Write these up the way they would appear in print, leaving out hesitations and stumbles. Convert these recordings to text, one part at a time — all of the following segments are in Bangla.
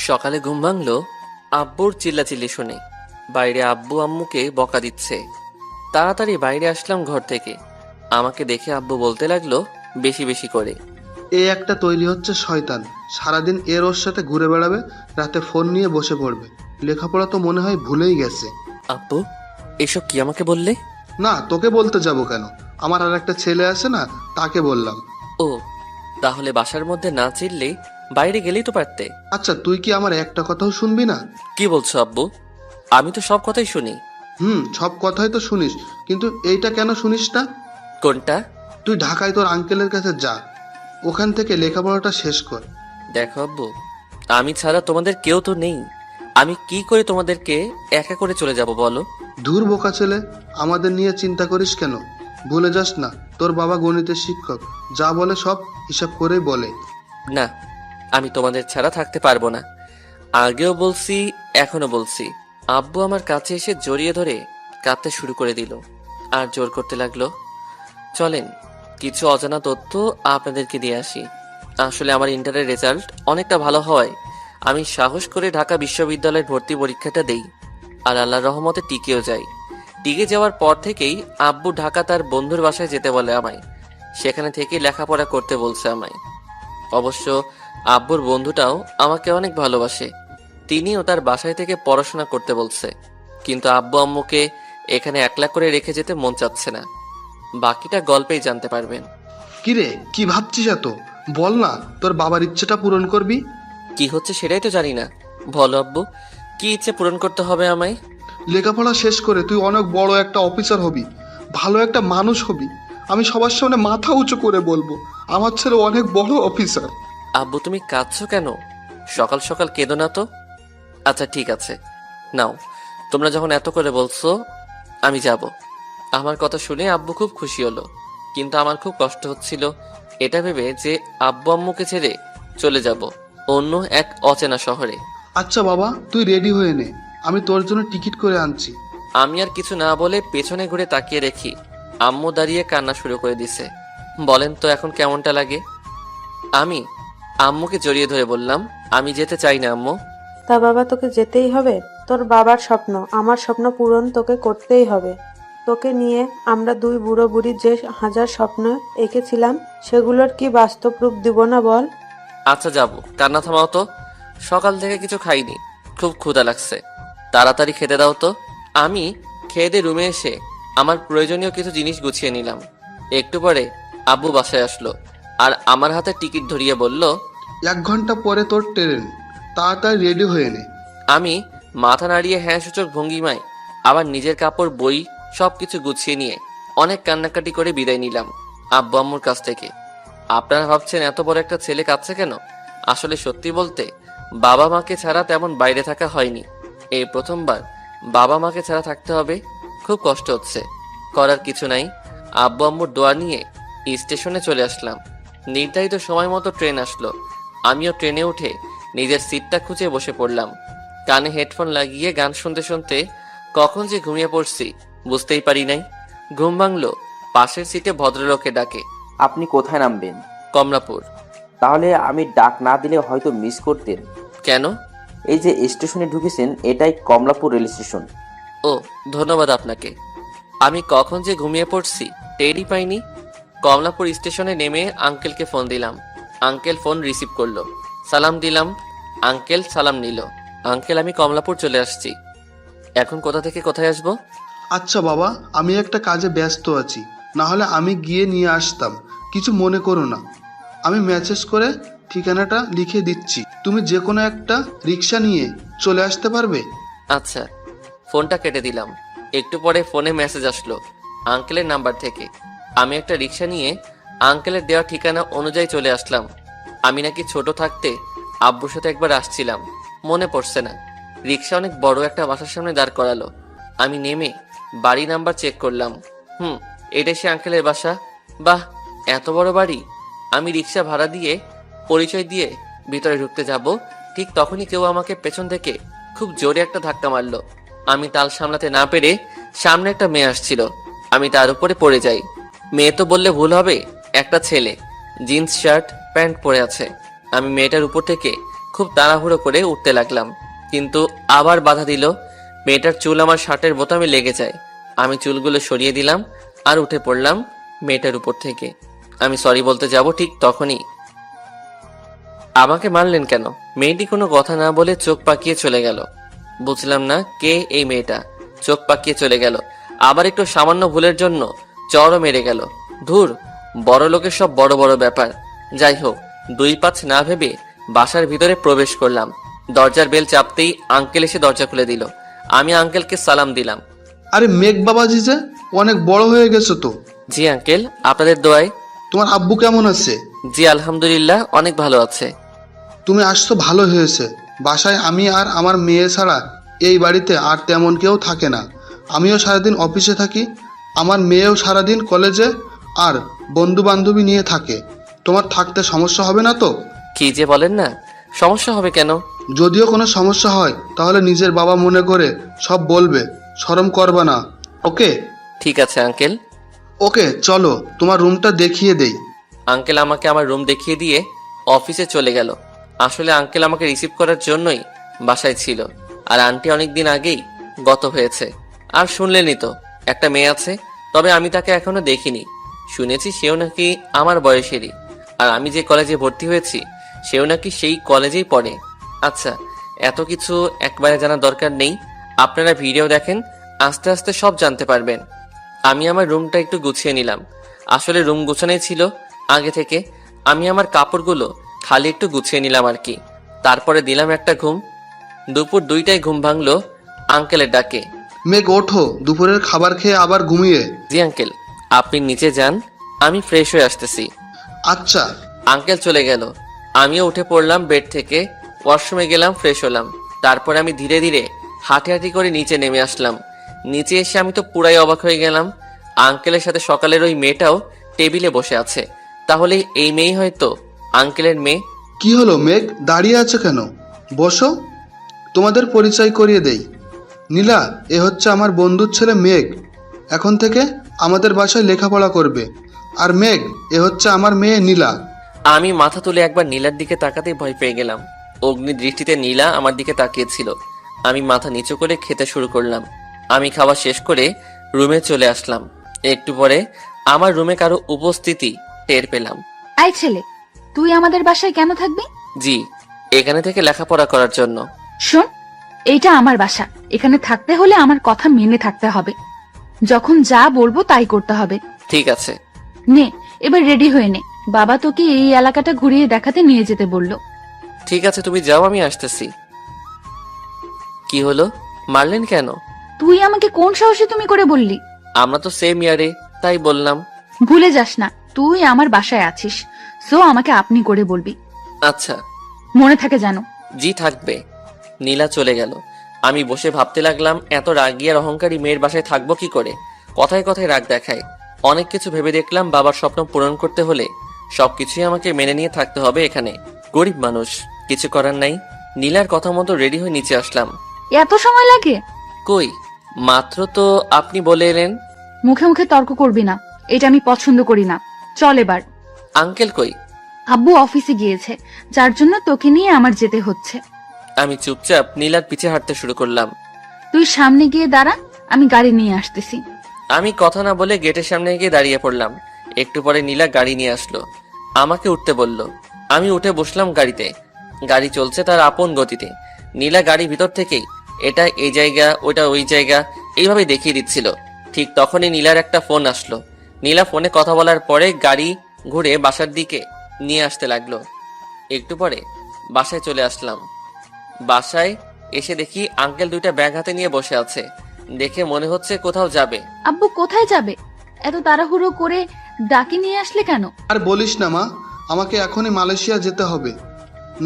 সকালে ঘুম ভাঙলো আব্বুর চিল্লাচিল্লি শুনে। বাইরে আব্বু আম্মুকে বকা দিচ্ছে। তাড়াতাড়ি বাইরে আসলাম ঘর থেকে। আমাকে দেখে আব্বু বলতে লাগলো বেশি বেশি করে। এ একটা তৈরি হচ্ছে শয়তান, সারাদিন এর ওর সাথে ঘুরে বেড়াবে, রাতে ফোন নিয়ে বসে পড়বে। লেখাপড়া তো মনে হয় ভুলেই গেছে। আব্বু এসব কি আমাকে বললে? না, তোকে বলতে যাব কেন? আমার আর একটা ছেলে আছে না, তাকে বললাম। ও, তাহলে বাসার মধ্যে না চিল্লে বাইরে গেলেই তো পারতে। আচ্ছা, তুই কি আমার একটা কথাও শুনবি না? কি বলছো আব্বু? আমি তো সব কথাই শুনি। সব কথাই তো শুনিস, কিন্তু এইটা কেন শুনিস না? কোনটা? তুই ঢাকায় তোর আঙ্কেলের কাছে যা, ওখান থেকে লেখাপড়াটা শেষ কর। দেখো আব্বু, আমি ছাড়া তোমাদের কেউ তো নেই। আমি কি করে তোমাদেরকে একা করে চলে যাব বলো? ধুর বোকা ছেলে, আমাদের নিয়ে চিন্তা করিস কেন? ভুলে যাস না, তোর বাবা গণিতের শিক্ষক, যা বলে সব হিসাব করেই বলে। না, আমি তোমাদের ছাড়া থাকতে পারবো না। আগেও বলছি, এখনো বলছি। আব্বু আমার কাছে এসে জড়িয়ে ধরে কাঁদতে শুরু করে দিল আর জোর করতে লাগলো, চলেন কিছু অজানা তথ্য আপনাদেরকে দিয়ে আসি। আসলে আমার ইন্টারের রেজাল্ট অনেকটা ভালো হয়, আমি সাহস করে ঢাকা বিশ্ববিদ্যালয়ের ভর্তি পরীক্ষাটা দেই আর আল্লাহর রহমতে টিকেও যাই। টিকে যাওয়ার পর থেকেই আব্বু ঢাকা তার বন্ধুর বাসায় যেতে বলে আমায়। সেখানে থেকে লেখাপড়া করতে বলছে আমায়। অবশ্য আব্বুর বন্ধুটাও আমাকে অনেক ভালোবাসে, তিনিও তার বাসায় থেকে পড়াশোনা করতে বলছে। কিন্তু আব্বু আম্মুকে এখানে একলা করে রেখে যেতে মন চাচ্ছে না। বাকিটা গল্পেই জানতে পারবেন। কিরে, কি ভাবছিস এত? বল না, তোর বাবার ইচ্ছেটা পূরণ করবি। কি হচ্ছে সেটাই তো জানি না। বলো আব্বু, কি ইচ্ছে পূরণ করতে হবে আমায়? লেখাপড়া শেষ করে তুই অনেক বড় একটা অফিসার হবি, ভালো একটা মানুষ হবি। আমি সবার সামনে মাথা উঁচু করে বলবো, আমার ছেলে অনেক বড় অফিসার। আব্বু তুমি কাঁদছো কেন? সকাল সকাল কেঁদো না তো। আচ্ছা ঠিক আছে, নাও, তোমরা যখন এত করে বলছো আমি যাব। আমার কথা শুনে আব্বু খুব খুশি হলো, কিন্তু আমার খুব কষ্ট হচ্ছিল এটা ভেবে যে আব্বু আম্মুকে ছেড়ে চলে যাব অন্য এক অচেনা শহরে। আচ্ছা বাবা, তুই রেডি হয়ে নে, আমি তোর জন্য টিকিট করে আনছি। আমি আর কিছু না বলে পেছনে ঘুরে তাকিয়ে দেখি আম্মু দাঁড়িয়ে কান্না শুরু করে দিছে। বলেন তো এখন কেমনটা লাগে? আমি আম্মুকে জড়িয়ে ধরে বললাম, আমি যেতে চাই না আম্মু। তা বাবা, তোকে যেতেই হবে। তোর বাবার স্বপ্ন, আমার স্বপ্ন পূরণ তোকে করতেই হবে। তোকে নিয়ে আমরা দুই বুড়ো বুড়ি যে হাজার স্বপ্ন এঁকেছিলাম, সেগুলোর কি বাস্তব রূপ দিব না বল? আচ্ছা যাব, কান্না থামাও তো। সকাল থেকে কিছু খাইনি, খুব ক্ষুধা লাগছে, তাড়াতাড়ি খেতে দাও তো। আমি খেয়ে দিয়ে রুমে এসে আমার প্রয়োজনীয় কিছু জিনিস গুছিয়ে নিলাম। একটু পরে আব্বু বাসায় আসলো আর আমার হাতে টিকিট ধরিয়ে বলল, 1 ঘন্টা পরে তোর ট্রেন, তাড়াতাড়ি রেডি হয়ে নে। আমি মাথা নাড়িয়ে হ্যাঁ সূচক ভঙ্গিমায় আবার নিজের কাপড় বই সবকিছু গুছিয়ে নিয়ে অনেক কান্নাকাটি করে বিদায় নিলাম আব্বু আম্মুর কাছ থেকে। আপনারা ভাবছেন এত বড় একটা ছেলে কাঁদছে কেন? আসলে সত্যি বলতে বাবা মাকে ছাড়া তেমন বাইরে থাকা হয়নি। এই প্রথমবার বাবা মাকে ছাড়া থাকতে হবে, খুব কষ্ট হচ্ছে। করার কিছু নাই, আব্বু আম্মুর দোয়া নিয়ে স্টেশনে চলে আসলাম। নির্ধারিত সময় মতো ট্রেন আসলো। আমিও ট্রেনে উঠে নিজের সিটটা খুঁজে বসে পড়লাম। কানে হেডফোন লাগিয়ে গান শুনতে শুনতে কখন যে ঘুমিয়ে পড়ছি বুঝতেই পারি নাই। ঘুম ভাঙলো পাশের সিটে ভদ্রলোকে ডাকে। আপনি কোথায় নামবেন? কমলাপুর। তাহলে আমি ডাক না দিলে হয়তো মিস করতেন। কেন? এই যে স্টেশনে ঢুকেছেন, এটাই কমলাপুর রেল স্টেশন। ও, ধন্যবাদ আপনাকে। আমি কখন যে ঘুমিয়ে পড়ছি টেরই পাইনি। কমলাপুর স্টেশনে নেমে আঙ্কেলকে ফোন দিলাম। আঙ্কেল ফোন রিসিভ করলো। সালাম দিলাম, আঙ্কেল সালাম নিল। আঙ্কেল আমি কমলাপুর চলে আসছি। এখন কোথা থেকে কোথায় আসবো? আচ্ছা বাবা, আমি একটা কাজে ব্যস্ত আছি, না হলে আমি গিয়ে নিয়ে আসতাম। কিছু মনে করো না, আমি মেসেজ করে ঠিকানাটা লিখে দিচ্ছি, তুমি যে কোনো একটা রিক্সা নিয়ে চলে আসতে পারবে। আচ্ছা, ফোনটা কেটে দিলাম। একটু পরে ফোনে মেসেজ আসলো আঙ্কেলের নাম্বার থেকে। আমি একটা রিক্সা নিয়ে আঙ্কেলের দেওয়া ঠিকানা অনুযায়ী চলে আসলাম। আমি নাকি ছোট থাকতে আব্বুর সাথে একবার আসছিলাম, মনে পড়ছে না। রিক্সা অনেক বড় একটা বাসার সামনে দাঁড় করালো। আমি নেমে বাড়ি নাম্বার চেক করলাম। এটাই সে আঙ্কেলের বাসা। বাহ, এত বড় বাড়ি! আমি রিক্সা ভাড়া দিয়ে পরিচয় দিয়ে ভিতরে ঢুকতে যাব, ঠিক তখনই কেউ আমাকে পেছন থেকে খুব জোরে একটা ধাক্কা মারলো। আমি তাল সামলাতে না পেরে সামনে একটা মেয়ে আসছিল, আমি তার উপরে পড়ে যাই। মেয়ে তো বললে ভুল হবে, একটা ছেলে জিন্স শার্ট প্যান্ট পরে আছে। আমি মেয়েটার উপর থেকে খুব তাড়াহুড়ো করে উঠতে লাগলাম, কিন্তু আবার বাধা দিল। মেয়েটার চুল আমার শার্টের বোতামে লেগে যায়। আমি চুলগুলো সরিয়ে দিলাম আর উঠে পড়লাম মেয়েটার উপর থেকে। আমি সরি বলতে যাব ঠিক তখনই, আমাকে মারলেন কেন? মেয়েটি কোনো কথা না বলে চোখ পাকিয়ে চলে গেল। বুঝলাম না কে এই মেয়েটা, চোখ পাকিয়ে চলে গেল, আবার একটু সামান্য ভুলের জন্য চড়ও মেরে গেল। ধুর, বড় লোকের সব বড় বড় ব্যাপার। যাই হোক, 2-5 না ভেবে বাসার ভিতরে প্রবেশ করলাম। দরজার বেল চাপতেই আঙ্কেল এসে দরজা খুলে দিল। আমি আঙ্কেলকে সালাম দিলাম। আরে মেঘ বাবাজি যে অনেক বড় হয়ে গেছো তো। জি আঙ্কেল, আপনাদের দোয়ায়। তোমার আব্বু কেমন আছে? জি আলহামদুলিল্লাহ, অনেক ভালো আছে। তুমি আসছো ভালো হয়েছে। বাসায় আমি আর আমার মেয়ে ছাড়া এই বাড়িতে আর তেমন কেউ থাকে না। আমিও সারাদিন অফিসে থাকি, আমার মেয়েও সারাদিন কলেজে, আর বন্ধু বান্ধবী নিয়ে থাকে। তোমার থাকতে সমস্যা হবে না তো? কি যে বলেন না, সমস্যা হবে কেন? যদিও কোনো সমস্যা হয় তাহলে নিজের বাবা মনে করে সব বলবে, শরম করবা না। ওকে? ঠিক আছে আঙ্কেল। ওকে, চলো তোমার রুমটা দেখিয়ে দেই। আঙ্কেল আমাকে আমার রুম দেখিয়ে দিয়ে অফিসে চলে গেল। আসলে আঙ্কেল আমাকে রিসিভ করার জন্যই বাসায় ছিল, আর আন্টি অনেক দিন আগেই গত হয়েছে। আর শুনলেনই তো, একটা মেয়ে আছে, তবে আমি তাকে এখনো দেখিনি। শুনেছি সেও নাকি আমার বয়সেরই, আর আমি যে কলেজে ভর্তি হয়েছি সেও নাকি সেই কলেজেই পড়ে। আচ্ছা, এত কিছু একবারে জানার দরকার নেই, আপনারা ভিডিও দেখেন, আস্তে আস্তে সব জানতে পারবেন। আমি আমার রুমটা একটু গুছিয়ে নিলাম। আসলে রুম গুছানোই ছিল আগে থেকে। আমি আমার কাপড়গুলো খালি একটু গুছিয়ে নিলাম আর কি। তারপরে দিলাম একটা ঘুম। দুপুর 2টায় ঘুম ভাঙলো আঙ্কেলের ডাকে। মেঘ ওঠো, দুপুরের খাবার খেয়ে আবার ঘুমিয়ে। জি আঙ্কেল, আপনি নিচে যান, আমি ফ্রেশ হয়ে আসতেছি। আচ্ছা। আঙ্কেল চলে গেল। আমিও উঠে পড়লাম বেড থেকে, ওয়াশরুমে গেলাম, ফ্রেশ হলাম। তারপর আমি ধীরে ধীরে হাঁটি হাঁটি করে নিচে নেমে আসলাম। নিচে এসে আমি তো পুরাই অবাক হয়ে গেলাম। আঙ্কেলের সাথে সকালের ওই মেয়েটাও টেবিলে বসে আছে। তাহলে এই মেয়েই হয়তো আঙ্কেলের মেয়ে। কি হলো মেঘ, দাঁড়িয়ে আছো কেন? বসো, তোমাদের পরিচয় করিয়ে দেই। নীলা, এ হচ্ছে আমার বন্ধুর ছেলে মেঘ। এখন থেকে আমাদের বাসায় লেখাপড়া করবে। আর মেঘ, এ হচ্ছে আমার মেয়ে নীলা। আমি মাথা তুলে একবার নীলার দিকে তাকাতেই ভয় পেয়ে গেলাম। অগ্নি দৃষ্টিতে নীলা আমার দিকে তাকিয়েছিল। আমি মাথা নিচু করে খেতে শুরু করলাম। আমি খাওয়া শেষ করে রুমে চলে আসলাম। একটু পরে আমার রুমে কারো উপস্থিতি টের পেলাম। আই ছেলে, তুই আমাদের বাসায় কেন থাকবি? জি, এখানে থেকে লেখাপড়া করার জন্য। শোন, এইটা আমার বাসা, এখানে থাকতে হলে আমার কথা মেনে থাকতে হবে। যখন যা বলবো তাই করতে হবে। ঠিক আছে। নে, এবার রেডি হয়ে নে, বাবা তোকে এই এলাকাটা ঘুরিয়ে দেখাতে নিয়ে যেতে বললো। ঠিক আছে, তুমি যাও, আমি আসতেছি। কি হলো, মারলেন কেন? তুই আমাকে কোন সাহসে তুমি করে বললি? আমরা তো সেম ইয়ারে, তাই বললাম। ভুলে যাস না, তুই আমার বাসায় আছিস, সো আমাকে আপনি করে বলবি। আচ্ছা। মনে থাকে জানো। জি থাকবে। নীলা চলে গেল। আমি বসে ভাবতে লাগলাম, এত রাগী আর অহংকারী মেয়ের বাসায় থাকবো কি করে? কথায় কথায় রাগ দেখায়। অনেক কিছু ভেবে দেখলাম, বাবার স্বপ্ন পূরণ করতে হলে সবকিছুই আমাকে মেনে নিয়ে থাকতে হবে এখানে। গরিব মানুষ, কিছু করার নাই। নীলার কথা মতো রেডি হয়ে নিচে আসলাম। এত সময় লাগে? কই, মাত্র তো আপনি বলে এলেন। মুখে মুখে তর্ক করবি না, এটা আমি পছন্দ করি না। চল এবার। আঙ্কেল কই? আব্বু অফিসে গিয়েছে, যার জন্য তোকে নিয়ে আমার যেতে হচ্ছে। আমি চুপচাপ নীলার পিছে হাঁটতে শুরু করলাম। তুই সামনে গিয়ে দাঁড়া, আমি গাড়ি নিয়ে আসতেছি। আমি কথা না বলে গেটের সামনে গিয়ে দাঁড়িয়ে পড়লাম। একটু পরে নীলা গাড়ি নিয়ে আসলো, আমাকে উঠতে বলল। আমি উঠে বসলাম গাড়িতে। গাড়ি চলছে তার আপন গতিতে। নীলা গাড়ি ভিতর থেকেই এটা এই জায়গা, ওটা ওই জায়গা, এইভাবে দেখিয়ে দিচ্ছিল। ঠিক তখনই নীলার একটা ফোন আসলো। নীলা ফোনে কথা বলার পরে গাড়ি ঘুরে বাসার দিকে নিয়ে আসতে লাগলো। একটু পরে বাসায় চলে আসলাম। বাসায় এসে দেখি আঙ্কেল 2টা ব্যাগ হাতে নিয়ে বসে আছে। দেখে মনে হচ্ছে কোথাও যাবে। আব্বু কোথায় যাবে? এত তাড়াহুড়ো করে ডাকি নিয়ে আসলে কেন? আর বলিস না মা, আমাকে এখনই মালয়েশিয়া যেতে হবে,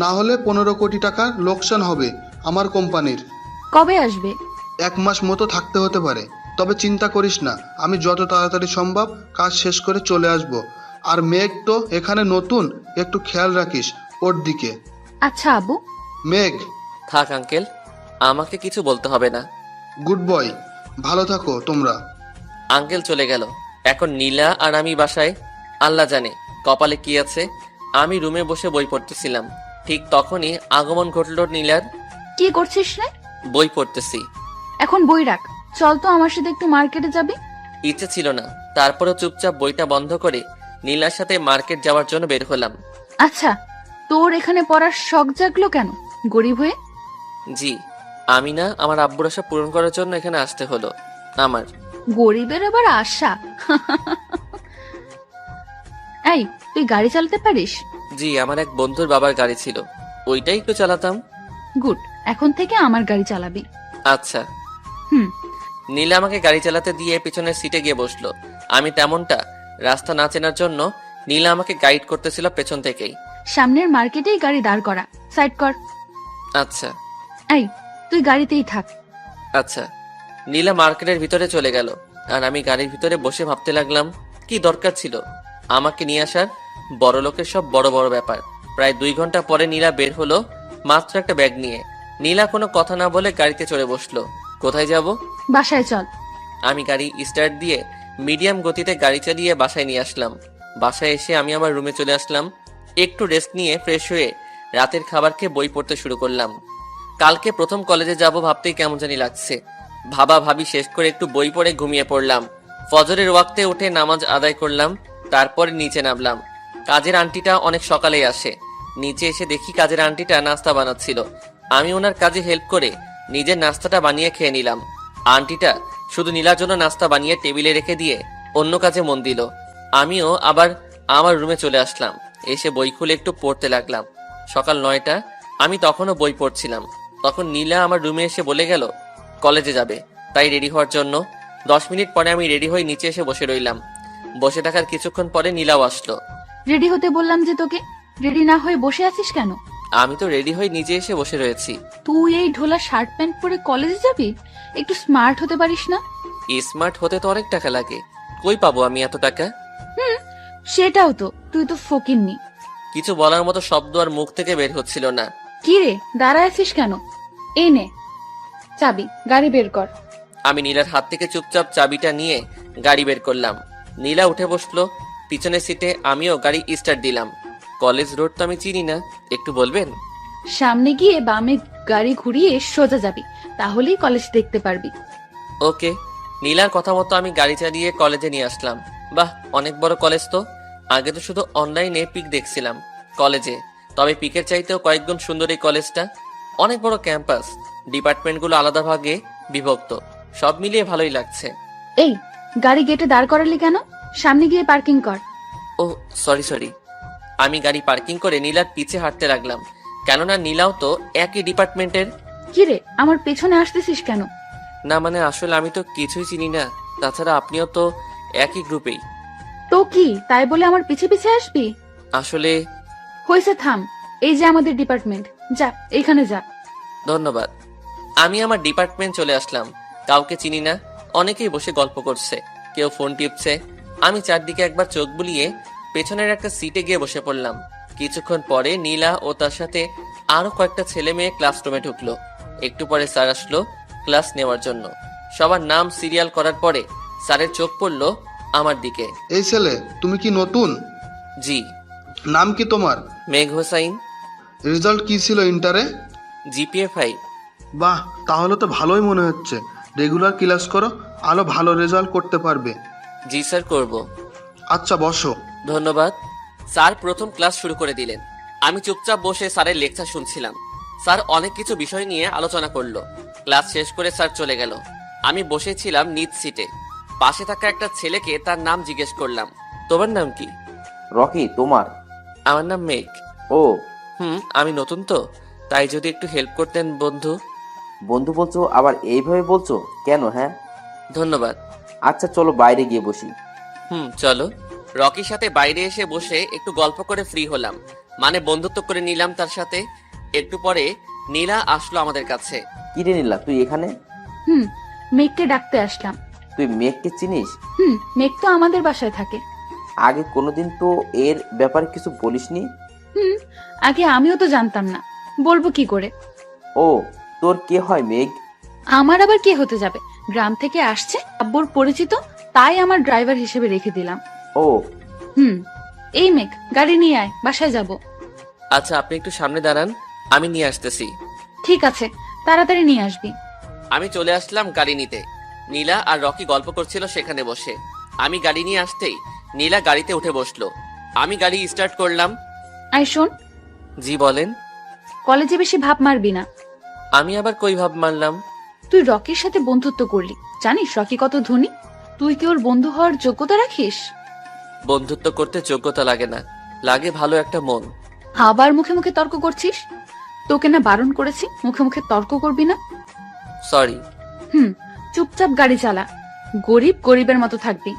না হলে 15 কোটি টাকার লোকসান হবে আমার কোম্পানির। কবে আসবে? 1 মাস মতো থাকতে হতে পারে। তবে চিন্তা করিস না, আমি যত তাড়াতাড়ি সম্ভব কাজ শেষ করে চলে আসব। আর মেঘ তো এখানে নতুন, একটু খেয়াল রাখিস ওর দিকে। আচ্ছা আব্বু। মেঘ। থাক আঙ্কেল, আমাকে কিছু বলতে হবে না। গুড বয়, ভালো থাকো তোমরা। আঙ্কেল চলে গেল। এখন নীলা আর আমি বাসায়। আল্লাহ জানে কপালে কি আছে। আমি রুমে বসে বই পড়তেছিলাম। ঠিক তখনই আগমন ঘটল নীলার। কি করছিস রে? বই পড়তেছি। এখন বই রাখ, চল তো আমার সাথে একটু মার্কেটে যাবি। ইচ্ছে ছিল না, তারপরও চুপচাপ বইটা বন্ধ করে নীলার সাথে মার্কেট যাওয়ার জন্য বের হলাম। আচ্ছা, তোর এখানে পড়ার শখ জাগলো কেন গরিব হয়ে? জি, আমি না, আমার আব্বুর আশা পূরণ করার জন্য এখানে আসতে হলো আমার। গরিবের আবার আশা? এই, তুই গাড়ি চালাতে পারিস? জি, আমার এক বন্ধুর বাবার গাড়ি ছিল, ওইটাই একটু চালাতাম। গুড, এখন থেকে আমার গাড়ি চালাবি। আচ্ছা। হুম। নীলা আমাকে গাড়ি চালাতে দিয়ে পিছনের সিটে গিয়ে বসলো। আমি তেমনটা রাস্তা না চেনার জন্য নীলা আমাকে গাইড করতেছিল পেছন থেকেই। সামনের মার্কেটেই গাড়ি দাঁড় করা, সাইড কর। আচ্ছা এই, তুই গাড়িতেই থাক। আচ্ছা। নীলা মার্কেটের ভিতরে চলে গেল, আর আমি গাড়ির ভিতরে বসে ভাবতে লাগলাম কি দরকার ছিল আমাকে নিয়ে আসার। বড় লোকের সব বড় বড় ব্যাপার। প্রায় 2 ঘন্টা পরে নীলা বের হলো, মাত্র একটা ব্যাগ নিয়ে। নীলা কোনো কথা না বলে গাড়িতে চড়ে বসলো। কোথায় যাব? বাসায় চল। আমি গাড়ি স্টার্ট দিয়ে মিডিয়াম গতিতে গাড়ি চালিয়ে বাসায় নিয়ে আসলাম। বাসায় এসে আমি আমার রুমে চলে আসলাম। একটু রেস্ট নিয়ে ফ্রেশ হয়ে রাতের খাবার খেয়ে বই পড়তে শুরু করলাম। কালকে প্রথম কলেজে যাব ভাবতেই কেমন জানি লাগছে। ভাবি শেষ করে একটু বই পড়ে ঘুমিয়ে পড়লাম। ফজরের ওয়াক্তে উঠে নামাজ আদায় করলাম, তারপর নিচে নামলাম। কাজের আন্টিটা অনেক সকালেই আসে। নিচে এসে দেখি কাজের আন্টিটা নাস্তা বানাচ্ছিল। আমি ওনার কাজে হেল্প করে নিজের নাস্তাটা বানিয়ে খেয়ে নিলাম। আন্টিটা শুধু নীলার জন্য নাস্তা বানিয়ে টেবিলে রেখে দিয়ে অন্য কাজে মন দিল। আমিও আবার আমার রুমে চলে আসলাম। এসে বই খুলে একটু পড়তে লাগলাম। সকাল 9টা, আমি তখনও বই পড়ছিলাম। তখন নীলা আমার রুমে এসে বলে গেল কলেজে যাবে, তাই রেডি হওয়ার জন্য। 10 মিনিট পরে আমি রেডি হয়ে নিচে এসে বসে রইলাম। বসে থাকার কিছুক্ষণ পরে নীলাও আসলো। রেডি হতে বললাম যে তোকে, রেডি না হয়ে বসে আছিস কেন? আমি তো রেডি হয়ে নিচে এসে বসে রয়েছি। তুই এই ঢোলা শার্ট প্যান্ট পরে কলেজে যাবি? একটু স্মার্ট হতে পারিস না? স্মার্ট হতে তো অনেক টাকা লাগে, কই পাবো আমি এত টাকা? সেটাও তো, তুই তো ফকিন্নি। কিছু বলার মতো শব্দ আর মুখ থেকে বের হচ্ছিল না। কি রে, দাঁড়ায় আছিস কেন? এই নে চাবি, গাড়ি বের কর। আমি নীলার হাত থেকে চুপচাপ চাবিটা নিয়ে গাড়ি বের করলাম। নীলা উঠে বসলো পিছনের সিটে, আমিও গাড়ি স্টার্ট দিলাম। কলেজ রোড তো আমি চিনি না, একটু বলবেন? সামনে গিয়ে বামে গাড়ি ঘুরিয়ে সোজা যাবি, তাহলেই কলেজ দেখতে পারবি। ওকে। নীলার কথা মতো আমি গাড়ি চালিয়ে কলেজে নিয়ে আসলাম। বাহ, অনেক বড় কলেজ তো। আগে তো শুধু অনলাইনে পিক দেখছিলাম কলেজে, তবে পিকের চাইতেও কয়েকগুণ সুন্দর এই কলেজটা। অনেক বড় ক্যাম্পাস, ডিপার্টমেন্টগুলো আলাদা ভাগে বিভক্ত, সব মিলিয়ে ভালোই লাগছে। এই, গাড়ি গেটে দাঁড় করালি কেন? সামনে গিয়ে পার্কিং কর। ও সরি। আমি গাড়ি পার্কিং করে নীলার পিছে হাঁটতে লাগলাম, কেননা নীলাও তো একই ডিপার্টমেন্টের। কি রে, আমার পেছনে আসতেছিস কেন? না মানে আসলে আমি তো কিছুই চিনি না, তাছাড়া আপনিও তো একই গ্রুপেই। তো কি তাই বলে আমার পিছে পিছে আসবি? আসলে হয়েছে, থাম। এই যে আমাদের ডিপার্টমেন্ট, যা এইখানে যা। ধন্যবাদ। আমি আমার ডিপার্টমেন্ট চলে আসলাম। কাউকে চিনি না, অনেকেই বসে গল্প করছে, কেউ ফোন টিপছে। আমি চারদিকে একবার চোখ বুলিয়ে পেছনের একটা সিটে গিয়ে বসে পড়লাম। কিছুক্ষণ পরে নীলা ও তার সাথে আরো কয়েকটা ছেলে মেয়ে ক্লাসরুমে ঢুকলো। একটু পরে স্যার আসলো ক্লাস নেওয়ার জন্য। সবার নাম সিরিয়াল করার পরে স্যারের চোখ পড়লো আমার দিকে। এই ছেলে, তুমি কি নতুন? জি। নাম কি তোমার? মেঘ হোসাইন। রেজাল্ট কি ছিল ইন্টারে? জিপিএ 5। বাহ, তাহলে তো ভালোই মনে হচ্ছে। রেগুলার ক্লাস করো, আরো ভালো রেজাল্ট করতে পারবে। জি স্যার, করব। আচ্ছা বসো। ধন্যবাদ। স্যার প্রথম ক্লাস শুরু করে দিলেন। আমি চুপচাপ বসে স্যারের লেকচার শুনছিলাম। স্যার অনেক কিছু বিষয় নিয়ে আলোচনা করলো। ক্লাস শেষ করে স্যার চলে গেল। আমি বসেছিলাম নিজ সিটে। পাশে থাকা একটা ছেলেকে তার নাম জিজ্ঞেস করলাম, তোমার নাম কি? রকি, তোমার? আমার নাম মেঘ। ও, আমি নতুন তো, তাই যদি একটু হেল্প করতেন বন্ধু। বন্ধু বলছো আবার এইভাবে বলছো কেন? হ্যাঁ, ধন্যবাদ। আচ্ছা চলো বাইরে গিয়ে বসি। চলো। রকির সাথে বাইরে এসে বসে একটু গল্প করে ফ্রি হলাম, মানে বন্ধুত্ব করে নিলাম তার সাথে। একটু পরে নীলা আসলো আমাদের কাছে। কি রে নীলা, তুই এখানে? মেঘকে ডাকতে আসলাম। তুই মেঘকে চিনিস? মেঘ তো আমাদের বাসায় থাকে। আগে কোনোদিন তো এর ব্যাপারে কিছু বলিসনি। আগে আমিও তো জানতাম না, বলবো কি করে? ও, তোর কে হয় মেঘ? আমার আবার কে হতে যাবে, গ্রাম থেকে আসছে, আব্বুর পরিচিত, তাই আমার ড্রাইভার হিসেবে রেখে দিলাম। ও, এই মেঘ, গাড়ি নিয়ে আয়, বাসায় যাব। আচ্ছা আপনি একটু সামনে দাঁড়ান, আমি নিয়ে আসতেছি। ঠিক আছে, তাড়াতাড়ি নিয়ে আসবি। আমি চলে আসলাম গাড়ি নিতে। নীলা আর রকি গল্প করছিল সেখানে বসে। আমি গাড়ি নিয়ে আসতেই নীলা গাড়িতে উঠে বসলো। আমি গাড়ি স্টার্ট করলাম। আই শোন, জি বলেন। কলেজে বেশি ভাব মারবি না। আমি আবার কই ভাব মানলাম? তুই রকির সাথে বন্ধুত্ব করলি, জানিস রকি কত ধনী? তুই কি ওর বন্ধু হওয়ার যোগ্যতা রাখিস? বন্ধুত্ব করতে যোগ্যতা লাগে না, লাগে ভালো একটা মন। আবার মুখে মুখে তর্ক করছিস? তোকে না বারণ করেছি মুখে মুখে তর্ক করবি না? সরি। চুপচাপ গাড়ি চালা, গরিব গরিবের মতো থাকবি।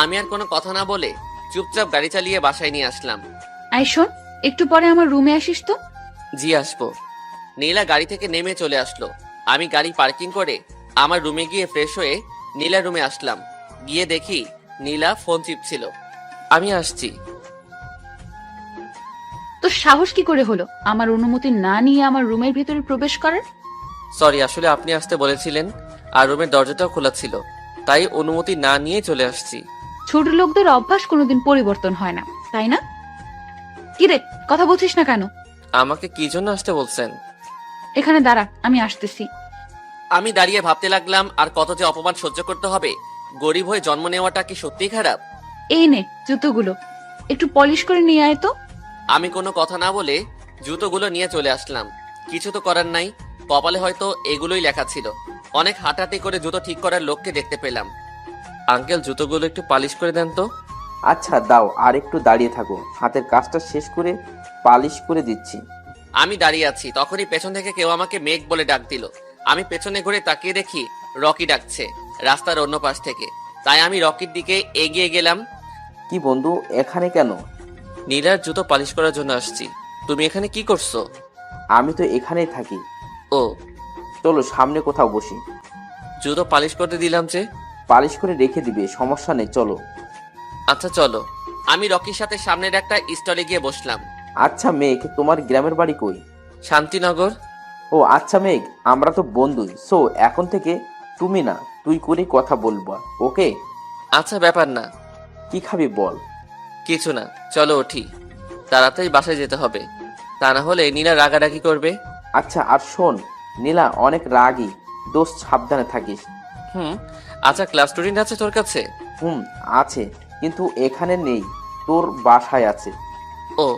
আমি আর কোনো কথা না বলে চুপচাপ গাড়ি চালিয়ে বাসায় নিয়ে আসলাম। আই শোন, একটু পরে আমার রুমে আসিস তো। জি আসবো। নীলা গাড়ি থেকে নেমে চলে আসলো। আমি গাড়ি পার্কিং করে আমার রুমে গিয়ে ফ্রেশ হয়ে নীলার রুমে আসলাম। গিয়ে দেখি নীলা ফোন চিপছিল। আমি আসছি। তোর সাহস কি করে হলো আমার অনুমতি না নিয়ে আমার রুমের ভিতরে প্রবেশ করার? সরি, আসলে আপনি আসতে বলেছিলেন আর রুমের দরজাটাও খোলা ছিল, তাই অনুমতি না নিয়ে চলে আসছি। ছোট লোকদের অভ্যাস কোনোদিন পরিবর্তন হয় না, তাই না? কিরে, কথা বলছিস না কেন? আমাকে কি জন্য আসতে বলছেন? এখানে দাঁড়া, আমি আসতেছি। আমি দাঁড়িয়ে ভাবতে লাগলাম আর কত যে অপমান সহ্য করতে হবে। গরিব হয়ে জন্ম নেওয়াটা কি সত্যিই খারাপ? এই নে জুতোগুলো, একটু পলিশ করে নিয়ে আয় তো। আমি কোনো কথা না বলে জুতোগুলো নিয়ে চলে আসলাম। কিছু তো করার নাই, কপালে হয়তো এগুলোই লেখা ছিল। অনেক হাঁটাহাঁটি করে জুতো ঠিক করার লোককে দেখতে পেলাম। আঙ্কেল জুতোগুলো একটু পালিশ করে দেন তো। আচ্ছা দাও, আর একটু দাঁড়িয়ে থাকো, হাতের কাজটা শেষ করে পালিশ করে দিচ্ছি। আমি দাঁড়িয়ে আছি, তখনই পেছন থেকে কেউ আমাকে মেঘ বলে ডাক দিল। আমি পেছনে ঘুরে তাকিয়ে দেখি রকি ডাকছে রাস্তার অন্য পাশ থেকে। তাই আমি রকির দিকে এগিয়ে গেলাম। কি বন্ধু, এখানে কেন? নীলার জুতো পালিশ করার জন্য আসছি। তুমি এখানে কি করছো? আমি তো এখানেই থাকি। ও, চলো সামনে কোথাও বসি। জুতো পালিশ করতে দিলাম যে। পালিশ করে রেখে দিবে, সমস্যা নেই, চলো। আচ্ছা চলো। আমি রকির সাথে সামনের একটা স্টলে গিয়ে বসলাম। আচ্ছা মেঘ, তোমার গ্রামের বাড়ি কই? শান্তিনগর। ও আচ্ছা মেঘ, আমরা তো বন্ধুই, সো এখন থেকে তুমি না তুই করে কথা বলবা, ওকে? আচ্ছা ব্যাপার না। কি খাবি বল? কিছু না, চলো উঠি। তাড়াতাড়ি বাসায় যেতে হবে, তা না হলে নীলা রাগারাগি করবে। আচ্ছা আর শোন, নীলা অনেক রাগী, দোস্ত সাবধানে থাকিস। আচ্ছা ক্লাস স্টুডেন্ট আছে তোর কাছে? আছে, কিন্তু এখানে নেই, তোর বাসায় আছে। ও,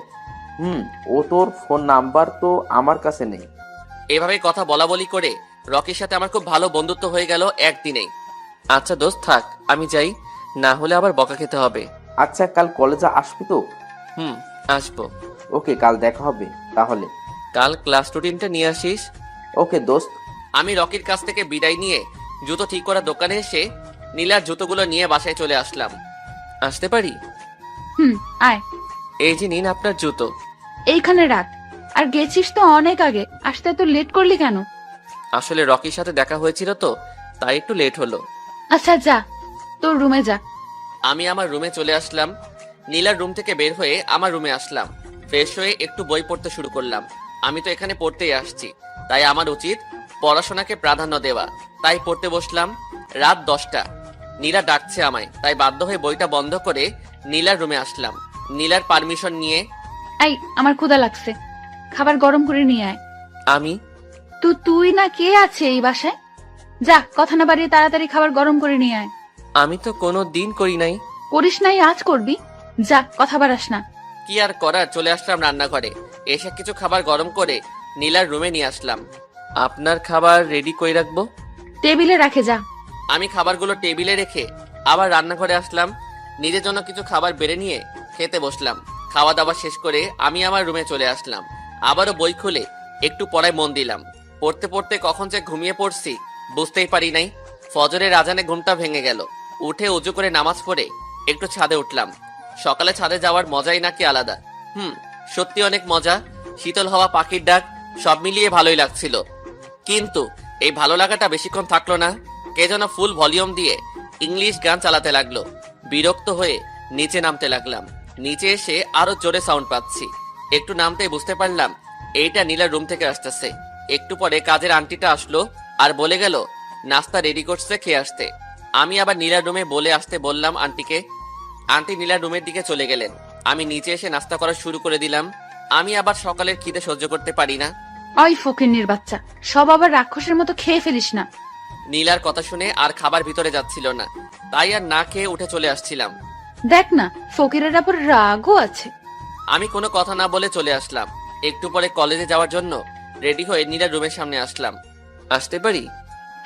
ও তোর ফোন নাম্বার তো আমার কাছে নেই। এভাবে কথা বলা বলি করে রকির সাথে আমার খুব ভালো বন্ধুত্ব হয়ে গেল একদিনেই। আচ্ছা দোস্ত থাক, আমি যাই, না হলে আবার বকা খেতে হবে। আচ্ছা কাল কলেজে আসবি তো? আসবো। ওকে, কাল দেখা হবে তাহলে। কাল ক্লাস রুটিনটা নিয়ে আসিস। ওকে দোস্ত। আমি রকির কাছ থেকে বিদায় নিয়ে জুতো ঠিক করা দোকানে এসে নীলার জুতোগুলো নিয়ে বাসায় চলে আসলাম। আসতে পারি? আয়। এই যে নিন আপনার জুতো। এইখানে রাখ। আর গেছিস তো অনেক আগে, আসতে এত লেট করলি কেন? আসলে রকির সাথে দেখা হয়েছিল তো, তাই একটু লেট হলো। আচ্ছা যা, তোর রুমে যা। আমি আমার রুমে চলে আসলাম। নীলার রুম থেকে বের হয়ে আমার রুমে আসলাম। ফ্রেশ হয়ে একটু বই পড়তে শুরু করলাম। আমি তো এখানে পড়তেই আসছি, তাই আমার উচিত পড়াশোনাকে প্রাধান্য দেওয়া। তাই পড়তে বসলাম। রাত 10টা। নীলা ডাকছে আমায়, তাই বাধ্য হয়ে বইটা বন্ধ করে নীলার রুমে আসলাম। নীলার পারমিশন নিয়ে। এই, আমার ক্ষুধা লাগছে, খাবার গরম করে নিয়ে আয়। আমি? তো তুই না কে আছে এই বাসায়? যা, কথা না বাড়িয়ে তাড়াতাড়ি খাবার গরম করে নিয়ে আয়। আমি তো কোনো দিন করি নাই। করিস নাই, আজ করবি? যা, কথা বাড়াস না। কি আর করার, চলে আসলাম রান্নাঘরে। এসে কিছু খাবার গরম করে নীলার রুমে নিয়ে আসলাম। আপনার খাবার রেডি করে রাখবো? টেবিলে রাখে যা। আমি খাবারগুলো টেবিলে রেখে আবার রান্নাঘরে আসলাম। নিজের জন্য কিছু খাবার বেড়ে নিয়ে খেতে বসলাম। খাওয়া দাওয়া শেষ করে আমি আমার রুমে চলে আসলাম। আবারও বই খুলে একটু পড়ায় মন দিলাম। পড়তে পড়তে কখন যে ঘুমিয়ে পড়ছি বুঝতেই পারি নাই। ফজরের আজানে ঘুমটা ভেঙে গেল। উঠে উজু করে নামাজ পড়ে একটু ছাদে উঠলাম। সকালে ছাদে যাওয়ার মজাই নাকি আলাদা। সত্যি অনেক মজা। শীতল হাওয়া, পাখির ডাক, সব মিলিয়ে ভালোই লাগছিল। কিন্তু এই ভালো লাগাটা বেশিক্ষণ থাকলো না। কে যেন ফুল ভলিউম দিয়ে ইংলিশ গান চালাতে লাগলো। বিরক্ত হয়ে নিচে নামতে লাগলাম। নিচে এসে আরো জোরে সাউন্ড পাচ্ছি। একটু নামতেই বুঝতে পারলাম এইটা নীলার রুম থেকে আসতেছে। একটু পরে কাজের আন্টিটা আসলো আর বলে গেল নাস্তা রেডি করছে, খেয়ে আসতে। আমি আবার নীলার রুমে বলে আসতে বললাম আন্টিকে। আন্টি নীলার রুমের দিকে চলে গেলেন। আমি নিচে এসে নাস্তা করা শুরু করে দিলাম। আমি আবার সকালের খিদে সহ্য করতে পারি না। ওই ফকিন্নির বাচ্চা, সব আবার রাক্ষসের মতো খেয়ে ফেলিস না। নীলার কথা শুনে আর খাবার ভিতরে যাচ্ছিল না, তাই আর না খেয়ে উঠে চলে আসছিলাম। দেখ না, ফকিরের আবার রাগও আছে। আমি কোনো কথা না বলে চলে আসলাম। একটু পরে কলেজে যাওয়ার জন্য রেডি হয়ে নীলার রুমের সামনে আসলাম। আসতে পারি?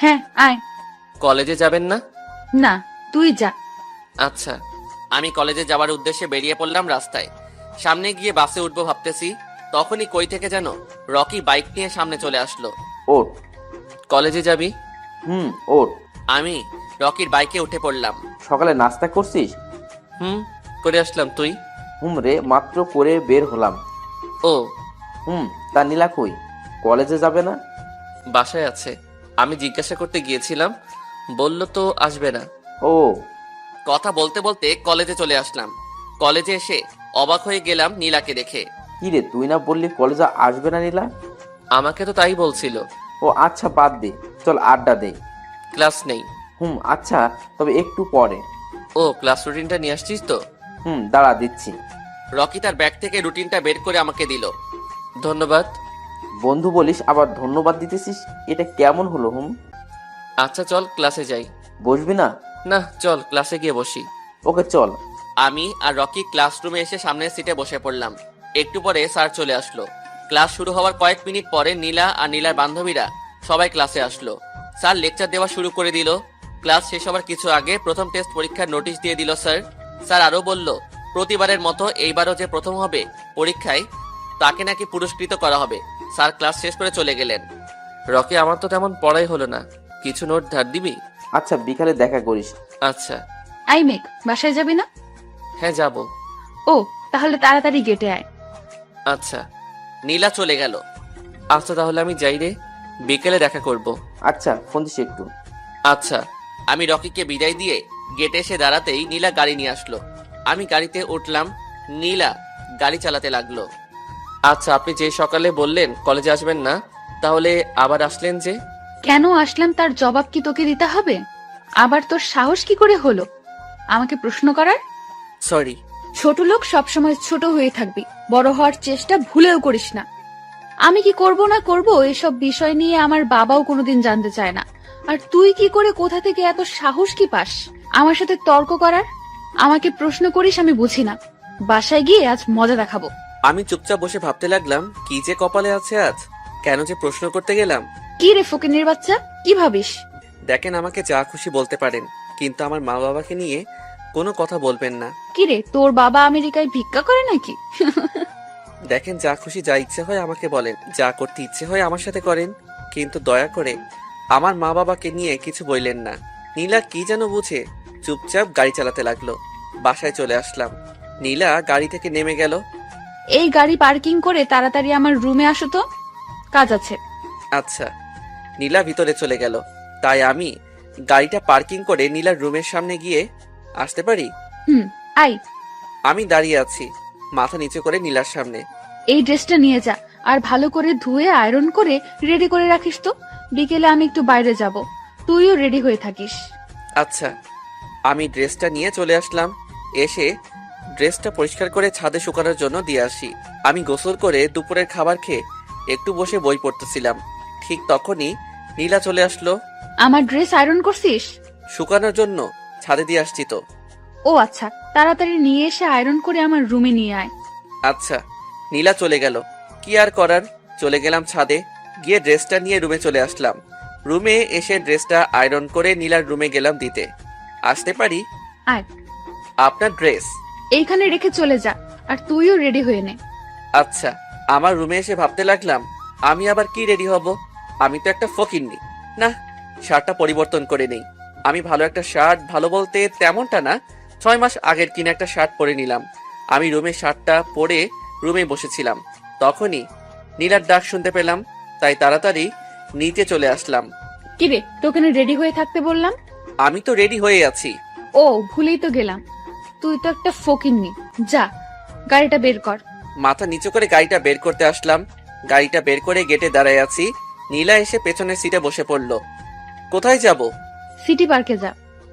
হ্যাঁ, আয়। কলেজে যাবেন না? না, তুই যা। আচ্ছা। আমি কলেজে যাওয়ার উদ্দেশ্যে বেরিয়ে পড়লাম রাস্তায়। সামনে গিয়ে বাসে উঠবো ভাবতেছি, তখনই কই থেকে যেন রকি বাইক নিয়ে সামনে চলে আসলো। ওঠ। কলেজে যাবি? ওঠ। আমি রকির বাইকে উঠে পড়লাম। সকালে নাস্তা করছিস? করে আসলাম। তুই? রে, মাত্র করে বের হলাম। ও। তা নীলা কই? কলেজে যাবে না? বাসায় আছে। আমি জিজ্ঞাসা করতে গিয়েছিলাম, বলল তো আসবে না। ও। কথা বলতে বলতে কলেজে চলে আসলাম। কলেজে এসে অবাক হয়ে গেলাম নীলাকে দেখে। কি রে, তুই না বললি কলেজে আসবে না নীলা? আমাকে তো তাই বলছিল। ও আচ্ছা, বাদ দে, চল আড্ডা দে। ক্লাস নেই। আচ্ছা, তবে একটু পরে। ও, ক্লাস রুটিনটা নিয়ে আসছিস তো? দাঁড়া দিচ্ছি। রকি তার ব্যাগ থেকে রুটিনটা বের করে আমাকে দিল। ধন্যবাদ। বন্ধু বলিস আবার ধন্যবাদ দিতেছিস, এটা কেমন হলো? আচ্ছা চল ক্লাসে যাই। বসবি না? না, চল ক্লাসে গিয়ে বসি। ওকে চল। আমি আর রকি ক্লাসরুমে এসে সামনের সিটে বসে পড়লাম। একটু পরে স্যার চলে আসলো। ক্লাস শুরু হওয়ার কয়েক মিনিট পরে নীলা আর নীলার বান্ধবীরা সবাই ক্লাসে আসলো। স্যার লেকচার দেওয়া শুরু করে দিল। ক্লাস শেষ হওয়ার কিছু আগে প্রথম টেস্ট পরীক্ষার নোটিশ দিয়ে দিল স্যার। স্যার আরো বলল, প্রতিবারের মতো এইবারও যে প্রথম হবে পরীক্ষায় তাকে নাকি পুরস্কৃত করা হবে। স্যার ক্লাস শেষ করে চলে গেলেন। রকি, আমার তো তেমন পড়াই হলো না, কিছু নোট ধার দিবি? আচ্ছা, বিকালে দেখা করিস। আচ্ছা। আই মেঘ, বাসায় যাবি না? হ্যাঁ যাব। ও, তাহলে তাড়াতাড়ি গেটে আয়। আচ্ছা। নীলা চলে গেল। আচ্ছা তাহলে আমি যাই রে, বিকেলে দেখা করব। আচ্ছা, ফোন দিস একটু। আচ্ছা। আমি রকিকে বিদায় দিয়ে গেটে এসে দাঁড়াতেই নীলা গাড়ি নিয়ে আসলো। আমি গাড়িতে উঠলাম। নীলা গাড়ি চালাতে লাগলো। আচ্ছা, আপনি যে সকালে বললেন কলেজে আসবেন না, তাহলে আবার আসলেন যে? কেন আসলাম তার জবাব কি তোকে দিতে হবে? আবার তোর সাহস কি করে হলো আমাকে প্রশ্ন করার? সরি। ছোট লোক সবসময় ছোট হয়ে থাকবি, বড় হওয়ার চেষ্টা ভুলেও করিস না। আমি কি করব না করব এসব বিষয় নিয়ে আমার বাবাও কোনোদিন জানতে চায় না। আর তুই কি করে, কোথা থেকে এত সাহস কি পাস আমার সাথে তর্ক করার? আমাকে প্রশ্ন করিস, আমি বুঝি না। বাসায় গিয়ে আজ মজা দেখাবো। আমি চুপচাপ বসে ভাবতে লাগলাম, কি যে কপালে আছে আজ, কেন যে প্রশ্ন করতে গেলাম। কি রে ফকিন্নির বাচ্চা, কি ভাবিস? দেখেন, আমাকে যা খুশি বলতে পারেন, কিন্তু আমার মা বাবাকে নিয়ে কোনো কথা বলবেন না। কি রে, তোর বাবা আমেরিকায় ভিক্ষা করে নাকি? দেখেন, যা খুশি যা ইচ্ছে হয় আমাকে বলেন, যা করতে ইচ্ছে হয় আমার সাথে করেন, কিন্তু দয়া করে আমার মা বাবাকে নিয়ে কিছু বললেন না। নীলা কি যেন বুঝে চুপচাপ গাড়ি চালাতে লাগলো। বাসায় চলে আসলাম। নীলা গাড়ি থেকে নেমে গেল। এই গাড়ি পার্কিং করে তাড়াতাড়ি আমার রুমে আসো তো, কাজ আছে। আচ্ছা। নীলা ভিতরে চলে গেল, তাই আমি গাড়িটা পার্কিং করে নীলার রুমের সামনে গিয়ে, আসতে পারি? আই। আমি দাঁড়িয়ে আছি মাথা নিচু করে নীলার সামনে। এই ড্রেসটা নিয়ে যা, আর ভালো করে ধুয়ে আয়রন করে রেডি করে রাখিস তো। বিকেলে আমি একটু বাইরে যাব, তুইও রেডি হয়ে থাকিস। আচ্ছা। আমি ড্রেসটা নিয়ে চলে আসলাম। এসে ড্রেসটা পরিষ্কার করে ছাদে শুকানোর জন্য দিয়ে আসি। আমি গোসল করে দুপুরের খাবার খেয়ে একটু বসে বই পড়তেছিলাম। ঠিক তখনই নীলা চলে আসলো। আমার ড্রেস আয়রন করছিস? শুকানোর জন্য ছাদে দিয়ে আসছি তো। ও আচ্ছা, তাড়াতাড়ি নিয়ে এসে আয়রন করে আমার রুমে নিয়ে আয়। আচ্ছা। নীলা চলে গেল, কি আর করার, চলে গেলাম ছাদে। গিয়ে ড্রেসটা নিয়ে রুমে চলে আসলাম। রুমে এসে ড্রেসটা আয়রন করে নীলার রুমে গেলাম দিতে। আসতে পারি? আয়। আপনার ড্রেস এইখানে রেখে চলে যা, আর তুইও রেডি হয়ে নে। আচ্ছা। আমার রুমে এসে ভাবতে লাগলাম, আমি আবার কি রেডি হব? আমি তো একটা ফকিন্নি। না, শার্টটা পরিবর্তন করে নেই। আমি ভালো একটা শার্ট, ভালো বলতে তেমনটা না, 6 মাস আগের কিনে একটা শার্ট পরে নিলাম। আমি রুমে শার্টটা পরে রুমে বসেছিলাম, তখনই নীলার ডাক শুনতে পেলাম, তাই তাড়াতাড়ি নিচে চলে আসলাম। কিরে, তোকে না রেডি হয়ে থাকতে বললাম? আমি তো রেডি হয়ে আছি। ও, ভুলেই তো গেলাম, তুই তো একটা ফকিন্নি। যা, গাড়িটা বের কর। মাথা নিচু করে গাড়িটা বের করতে আসলাম। গাড়িটা বের করে গেটে দাঁড়ায় আছি। নীলা এসে পেছনের সিটে বসে পড়লো। কোথায় যাব? সিটি পার্কে যা।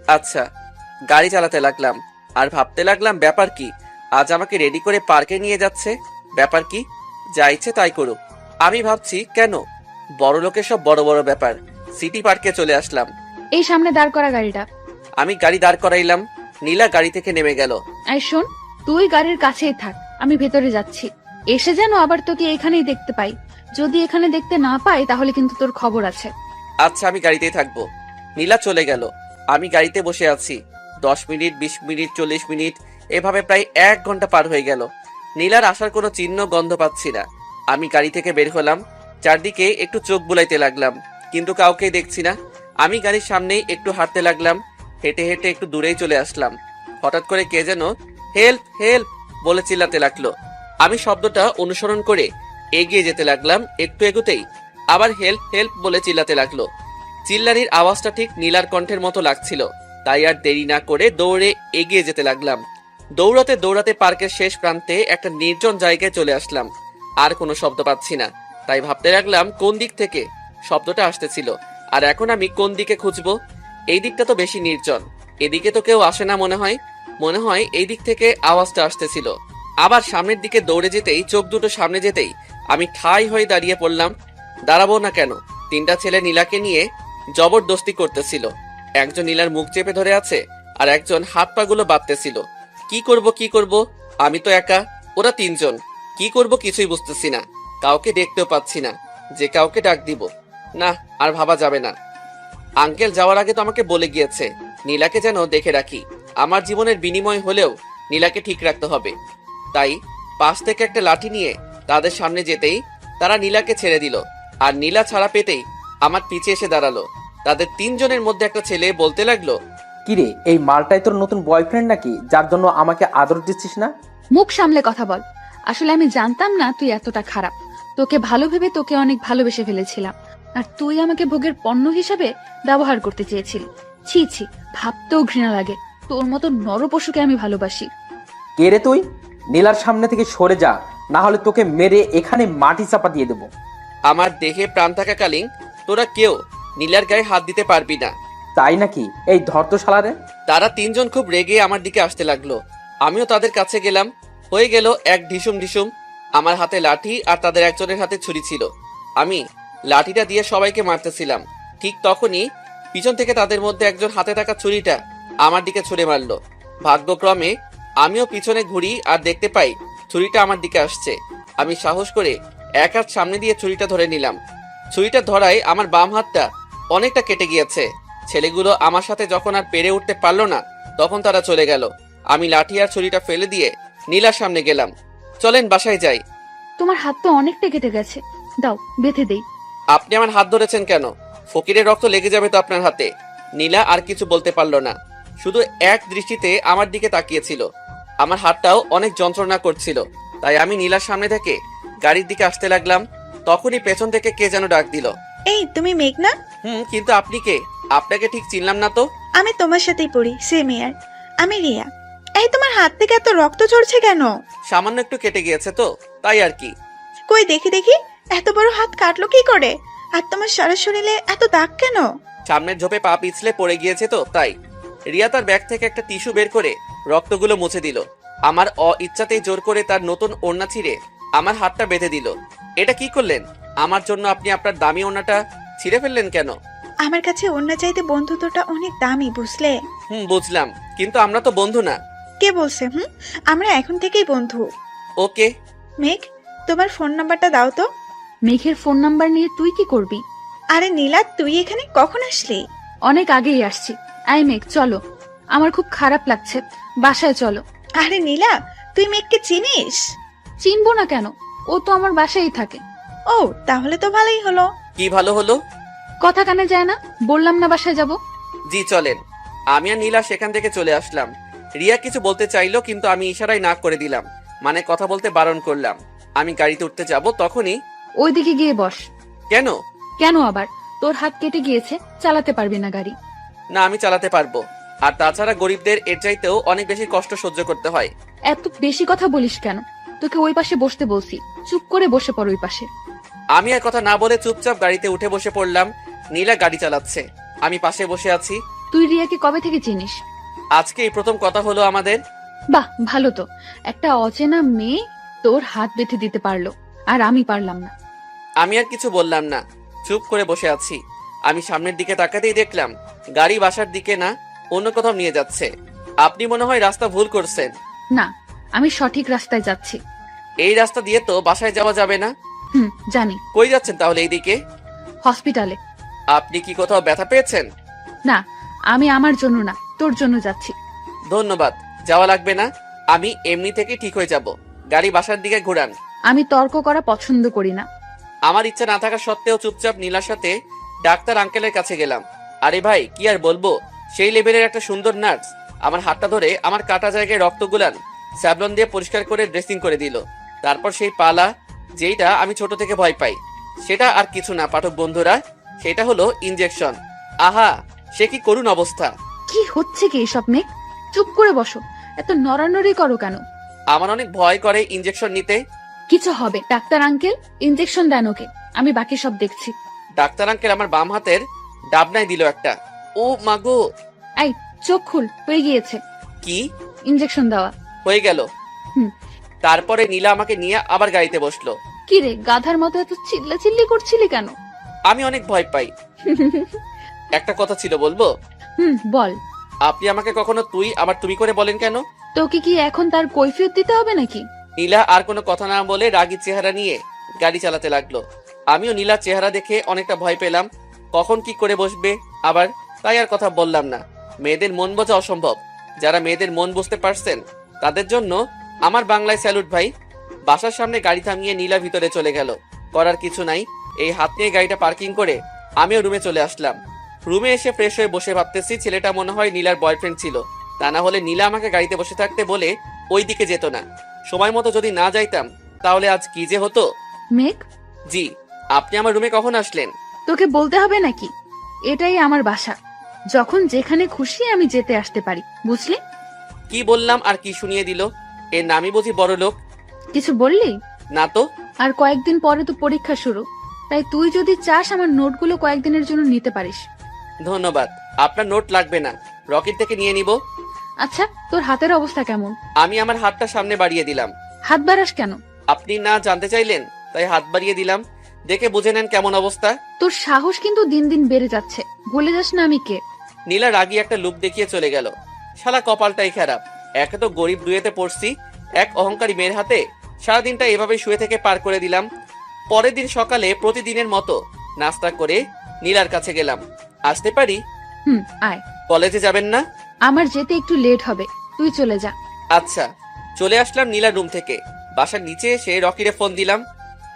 আচ্ছা। গাড়ি চালাতে লাগলাম আর ভাবতে লাগলাম, ব্যাপার কি, আজ আমাকে রেডি করে পার্কে নিয়ে যাচ্ছে, ব্যাপার কি? যা ইচ্ছে তাই করুক। আমি ভাবছি কেন, বড় লোকের সব বড় বড় ব্যাপার। সিটি পার্কে চলে আসলাম। এই সামনে দাঁড় করা গাড়িটা। আমি গাড়ি দাঁড় করাইলাম। নীলা গাড়ি থেকে নেমে গেল। এই শোন, তুই গাড়ির কাছেই থাক, আমি ভেতরে যাচ্ছি। এসে যেন আবার তোকে এখানেই দেখতে পাই। যদি এখানে দেখতে না পাই তাহলে কিন্তু তোর খবর আছে। আচ্ছা, আমি গাড়িতেই থাকবো। নীলা চলে গেল। আমি গাড়িতে বসে আছি। 10 মিনিট, 20 মিনিট, 40 মিনিট, এভাবে প্রায় 1 ঘন্টা পার হয়ে গেল। নীলার আসার কোনো চিহ্ন গন্ধ পাচ্ছি না। আমি গাড়ি থেকে বের হলাম, চারদিকে একটু চোখ বুলাইতে লাগলাম, কিন্তু কাউকে দেখছি না। আমি গাড়ির সামনেই একটু হাঁটতে লাগলাম। হেঁটে হেঁটে একটু দূরেই চলে আসলাম। হঠাৎ করে কে যেন হেল্প হেল্প বলে চিল্লাতে লাগলো। আমি শব্দটা অনুসরণ করে এগিয়ে যেতে লাগলাম। একটু এগোতেই আবার হেল্প হেল্প বলে চিল্লাতে লাগলো। চিল্লারির আওয়াজটা ঠিক নীলার কণ্ঠের মতো লাগছিল। তাই আর দেরি না করে দৌড়ে এগিয়ে যেতে লাগলাম। দৌড়াতে দৌড়াতে পার্কের শেষ প্রান্তে একটা নির্জন জায়গায় চলে আসলাম। আর কোনো শব্দ পাচ্ছি না। তাই ভাবতে লাগলাম কোন দিক থেকে শব্দটা আসতেছিল, আর এখন আমি কোন দিকে খুঁজবো। এই দিকটা তো বেশি নির্জন, এদিকে তো কেউ আসে না মনে হয় এই দিক থেকে আওয়াজটা আসতেছিল। আবার সামনের দিকে দৌড়ে যেতেই, চোখ দুটো সামনে যেতেই আমি ঠাই হয়ে দাঁড়িয়ে পড়লাম। দাঁড়াবো না কেন? 3টা ছেলে নীলাকে নিয়ে জবরদস্তি করতেছিল। একজন নীলার মুখ চেপে ধরে আছে, আর একজন হাত পাগুলো বাঁধতেছিল। কি করব? আমি তো একা, ওরা 3জন। কি করব কিছুই বুঝতেছি না। কাউকে দেখতেও পাচ্ছি না যে কাউকে ডাক দিব। না, আর ভাবা যাবে না। আঙ্কেল যাওয়ার আগে তো আমাকে বলে গিয়েছে নীলাকে যেন দেখে রাখি। আমার জীবনের বিনিময় হলেও নীলাকে ঠিক রাখতে হবে। তাই পাশ থেকে একটা লাঠি নিয়ে তাদের সামনে যেতেই তারা নীলাকে ছেড়ে দিল। আর নীলা ছাড়া পেতেই আমার পিছে এসে দাঁড়ালো। তাদের 3জনের মধ্যে একটা ছেলে বলতে লাগলো, কিরে, এই মালটাই তোর নতুন বয়ফ্রেন্ড নাকি, যার জন্য আমাকে আদর দিচ্ছিস না? মুখ সামলে কথা বল। আসলে আমি জানতাম না তুই এতটা খারাপ। তোকে ভালো ভেবে তোকে অনেক ভালোবেসে ফেলেছিলাম, আর তুই আমাকে ভোগের পণ্য হিসেবে ব্যবহার করতে চেয়েছিলি। ছি ছি, ভাবতেও ঘৃণা লাগে। তোর মতো নরপশুকে আমি ভালোবাসি। কে রে তুই? নীলার সামনে থেকে সরে যা, না হলে তোকে মেরে এখানে মাটি চাপা দিয়ে দেবো। আমার দেহে প্রাণ থাকাকালীন তোরা কেউ নীলার গায়ে হাত দিতে পারবি না। তাই নাকি? এই ধর তো শালারে। তারা 3জন খুব রেগে আমার দিকে আসতে লাগলো। আমিও তাদের কাছে গেলাম। হয়ে গেল এক ঢিসুম ঢিসুম। আমার হাতে লাঠি আর তাদের একজনের হাতে ছুরি ছিল। আমি লাঠিটা দিয়ে সবাইকে মারতেছিলাম। ঠিক তখনই পিছন থেকে তাদের মধ্যে একজন হাতে থাকা ছুরিটা আমার দিকে ছুঁড়ে মারলো। ভাগ্যক্রমে আমিও পিছনে ঘুরি আর দেখতে পাই ছুরিটা আমার দিকে আসছে। আমি সাহস করে এক হাত সামনে দিয়ে ছুরিটা ধরে নিলাম। ছুরিটা ধরায় আমার বাম হাতটা অনেকটা কেটে গিয়েছে। ছেলেগুলো আমার সাথে যখন আর পেরে উঠতে পারলো না, তখন তারা চলে গেল। আমি লাঠি আর ছুরিটা ফেলে দিয়ে নীলার সামনে গেলাম। চলেন বাসায় যাই। তোমার হাত তো অনেকটা কেটে গেছে, দাও বেঁধে দেই। আপনি আমার হাত ধরেছেন কেন? ফকিরের রক্ত লেগে যাবে তো আপনার হাতে। নীলা আর কিছু বলতে পারলো না, শুধু এক দৃষ্টিতে আমার দিকে তাকিয়েছিল। আমার হাতটাও অনেক যন্ত্রণা করছিল। তাই আমি নীলার সামনে থেকে গাড়ির দিকে আসতে লাগলাম। তখনই পেছন থেকে কে যেন ডাক দিল। এই তুমি মেঘনা? কিন্তু আপনি কে? আপনাকে ঠিক চিনলাম না তো। আমি তোমার সাথেই পড়ি, সেম ইয়ার। আমি রিয়া। এই তোমার হাত থেকে এত রক্ত ঝরছে কেন? সামান্য একটু কেটে গিয়েছে তো, তাই আর কি। কই দেখি দেখি, এত বড় হাত কাটলো কি করে? আর তোমার সারা শরীরে এত দাগ কেন? সামনের ঝোপে পা পিছলে পড়ে গিয়েছে তো তাই। রিয়া তার ব্যাগ থেকে একটা টিস্যু বের করে রক্তগুলো মুছে দিল। আমার ইচ্ছাতেই জোর করে তার নতুন ওড়না ছিঁড়ে আমার হাতটা বেঁধে দিল। এটা কি করলেন? আমার জন্য আপনি আপনার দামি ওড়নাটা ছিঁড়ে ফেললেন কেন? আমার কাছে অন্য চাইতে বন্ধুত্বটা অনেক দামি, বুঝলে? বুঝলাম, কিন্তু আমরা তো বন্ধু না। কে বলছে? আমরা এখন থেকেই বন্ধু। ওকে। মেঘ, তোমার ফোন নাম্বারটা দাও তো। মেঘের ফোন নাম্বার নিয়ে তুই কি করবি? আরে নীলা, তুই এখানে কখন আসলি? অনেক আগেই আসছি। আই মেঘ, চলো, আমার খুব খারাপ লাগছে, বাসায় চলো। আরে নীলা, তুই মেঘকে চিনিস? চিনবো না কেন? ও তো আমার বাসায় থাকে। ও, তাহলে তো ভালোই হলো। কি ভালো হলো? কথা কানে যায় না, বললাম না বাসায় যাব। জি চলেন। আমি আর নীলা সেখান থেকে চলে আসলাম। রিয়া কিছু বলতে চাইলো, কিন্তু আমি ইশারায় না করে দিলাম, মানে কথা বলতে বারণ করলাম। আমি গাড়িতে উঠতে যাব, তখনই ওইদিকে গিয়ে বস। কেন? কেন আবার? তোর হাত কেটে গিয়েছে, চালাতে পারবি না গাড়ি। না, আমি চালাতে পারবো। আর তাছাড়া গরিবদের এর চাইতেও অনেক বেশি কষ্ট সহ্য করতে হয়। এত বেশি কথা বলিস কেন? তোকে ওই পাশে বসতে বলছি, চুপ করে বসে পড় ওই পাশে। আমি আর কথা না বলে চুপচাপ গাড়িতে উঠে বসে পড়লাম। নীলা গাড়ি চালাচ্ছে, আমি পাশে বসে আছি। তুই রিয়াকে কবে থেকে চিনিস? আজকে এই প্রথম কথা হলো আমাদের। বাহ, ভালো তো। একটা অচেনা মেয়ে তোর হাত বেঁধে দিতে পারলো, আর আমি পারলাম না। আমি আর কিছু বললাম না, চুপ করে বসে আছি। আমি সামনের দিকে তাকাতেই দেখলাম গাড়ি বাসার দিকে না, অন্য কোথাও নিয়ে যাচ্ছে। আপনি মনে হয় রাস্তা ভুল করছেন। না, আমি সঠিক রাস্তায় যাচ্ছি। এই রাস্তা দিয়ে তো বাসায় যাওয়া যাবে না। জানি। কই যাচ্ছেন তাহলে এইদিকে? হসপিটালে। আপনি কি কোথাও ব্যথা পেয়েছেন? না, আমি আমার জন্য না, তোর জন্য যাচ্ছি। ধন্যবাদ, যাওয়া লাগবে না, আমি এমনি থেকে ঠিক হয়ে যাব। গাড়ি বাসার দিকে ঘুরান। আমি তর্ক করা পছন্দ করি না। আমার ইচ্ছা না থাকা সত্ত্বেও চুপচাপ নীলার সাথে ডাক্তার আঙ্কেলের কাছে গেলাম। আরে ভাই, কি আর বলবো, সেই লেভেলের একটা সুন্দর নার্স আমার হাতটা ধরে আমার কাটা জায়গায় রক্ত গুলান স্যাভলন দিয়ে পরিষ্কার করে ড্রেসিং করে দিল। তারপর সেই পালা, যেইটা আমি ছোট থেকে ভয় পাই, সেটা আর কিছু না পাঠক বন্ধুরা, সেটা হলো ইনজেকশন। আহা, সে কি করুণ অবস্থা। কি হচ্ছে কি এসব মেঘ? চুপ করে বসো, এত নড়ানড়ি করো কেন? আমার অনেক ভয় করে ইনজেকশন নিতে। কিছু হবে। ডাক্তার আঙ্কেল ইনজেকশন দেন ওকে, আমি বাকি সব দেখছি। ডাক্তার আঙ্কেল আমার বাম হাতের ডাবনায় দিল একটা। ও মাগো। এই, চোখ খুল, হয়ে গিয়েছে। কি? ইনজেকশন দেওয়া হয়ে গেল। হুম। তারপরে নীলা আমাকে নিয়ে আবার গাড়িতে বসলো। কি রে, গাধার মতো এত চিল্লাচিল্লি করছিলি কেন? আমি অনেক ভয় পাই। একটা কথা ছিল, বলবো? বল। আপনি আমাকে কখনো তুই আবার তুমি করে বলেন কেন? তোকে কি এখন তার কৈফিয়ত দিতে হবে নাকি? নীলা আর কোনো কথা না বলে রাগী চেহারা নিয়ে গাড়ি চালাতে লাগলো। আমিও নীলার চেহারা দেখে অনেকটা ভয় পেলাম, কখন কি করে বসবে আবার, তাই আর কথা বললাম না। মেয়েদের মন বোঝা অসম্ভব। যারা মেয়েদের মন বুঝতে পারছেন তাদের জন্য আমার বাংলায় স্যালুট ভাই। বাসার সামনে গাড়ি থামিয়ে নীলা ভিতরে চলে গেল। করার কিছু নাই, এই হাত নিয়ে গাড়িটা পার্কিং করে আমিও রুমে চলে আসলাম। রুমে এসে ফ্রেশ হয়ে বসে ভাবতেছি, ছেলেটা মনে হয় নীলার বয়ফ্রেন্ড ছিল। তা না হলে নীলা আমাকে গাড়িতে বসে থাকতে বলে ওই দিকে যেত না। সময় মতো যদি না যাইতাম তাহলে আজ কি যে হতো। মেঘ, জি, আপনি আমার রুমে কখন আসলেন? তোকে বলতে হবে নাকি? এটাই আমার বাসা, যখন যেখানে খুশি আমি যেতে আসতে পারি, বুঝলি? কি বললাম আর কি শুনিয়ে দিল? এর নামই বুঝি বড় লোক। কিছু বললি? না তো। আর কয়েকদিন পরে তো পরীক্ষা শুরু, তাই তুই যদি চাস আমার নোটগুলো কয়েকদিনের জন্য নিতে পারিস। ধন্যবাদ, আপনার নোট লাগবে না, রকেট থেকে নিয়ে নিব। আচ্ছা, তোর হাতের অবস্থা কেমন? আমি আমার হাতটা সামনে বাড়িয়ে দিলাম। হাত বাড়াস কেন? আপনি না জানতে চাইলেন তাই হাত বাড়িয়ে দিলাম, দেখে বুঝে নেন কেমন অবস্থা। তোর সাহস কিন্তু দিন দিন বেড়ে যাচ্ছে, ভুলে যাস না আমি কে। নীলা রাগী একটা লুক দেখিয়ে চলে গেল। শালা কপালটাই খারাপ, একে তো গরিব দুয়েতে পড়ছি, এক অহংকারী মেয়ের হাতে সারাদিনটা এভাবে শুয়ে থেকে পার করে দিলাম। পরের দিন সকালে প্রতিদিনের মতো নাস্তা করে নীলার কাছে গেলাম। আসতে পারি? আয়। কলেজে যাবেন না? আমার যেতে একটু লেট হবে, তুই চলে যা। আচ্ছা। চলে আসলাম নীলার রুম থেকে। বাসার নিচে এসে রকিরে ফোন দিলাম।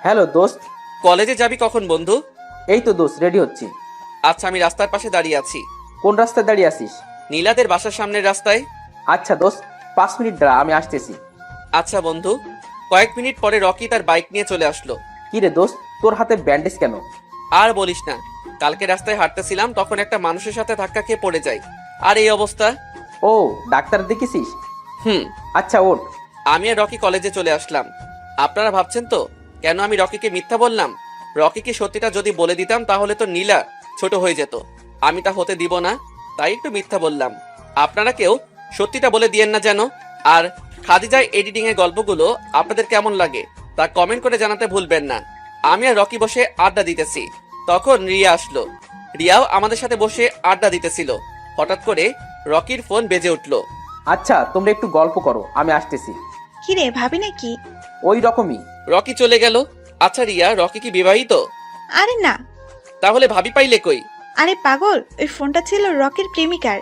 হ্যালো দোস্ত। কলেজে যাবি কখন বন্ধু? এই তো দোস্ত, রেডি হচ্ছি। আচ্ছা, আমি রাস্তার পাশে দাঁড়িয়ে আছি। কোন রাস্তায় দাঁড়িয়ে আছিস? নীলাদের বাসার সামনের রাস্তায়। আচ্ছা দোস্ত, 5 মিনিট দাঁড়া, আমি আসতেছি। আচ্ছা বন্ধু। কয়েক মিনিট পরে রকি তার বাইক নিয়ে চলে আসলো। কি রে দোস্ত, তোর হাতে ব্যান্ডেজ কেন? আর বলিস না, কালকে রাস্তায় হাঁটতেছিলাম, তখন একটা মানুষের সাথে ধাক্কা খেয়ে পড়ে যাই, আর এই অবস্থা। ও, ডাক্তার দেখেছিস? আচ্ছা ওঠ। আমি আর রকি কলেজে চলে আসলাম। আপনারা ভাবছেন তো কেন আমি রকিকে মিথ্যা বললাম? রকিকে সত্যিটা যদি বলে দিতাম তাহলে তো নীলা ছোট হয়ে যেত। আমি তা হতে দিব না, তাই একটু মিথ্যা বললাম। আপনারা কেউ সত্যিটা বলে দিয়েন না যেন। আর খাদিজার এডিটিং এর গল্পগুলো আপনাদের কেমন লাগে তা কমেন্ট করে জানাতে ভুলবেন না। আমি আর রকি বসে আড্ডা দিতেছি, তখন রিয়া আসলো। রিয়াও আমাদের সাথে বসে আড্ডা দিতেছিল। হঠাৎ করে রকির ফোন বেজে উঠলো। আচ্ছা, তোমরা একটু গল্প করো, আমি আসতেছি। কি রে, ভাবি নাকি? ওই রকমই। রকি চলে গেল। আচ্ছা রিয়া, রকি কি বিবাহিত? আরে না। তাহলে ভাবি পাইলে কই? আরে পাগল, ওই ফোনটা ছিল রকির প্রেমিকার।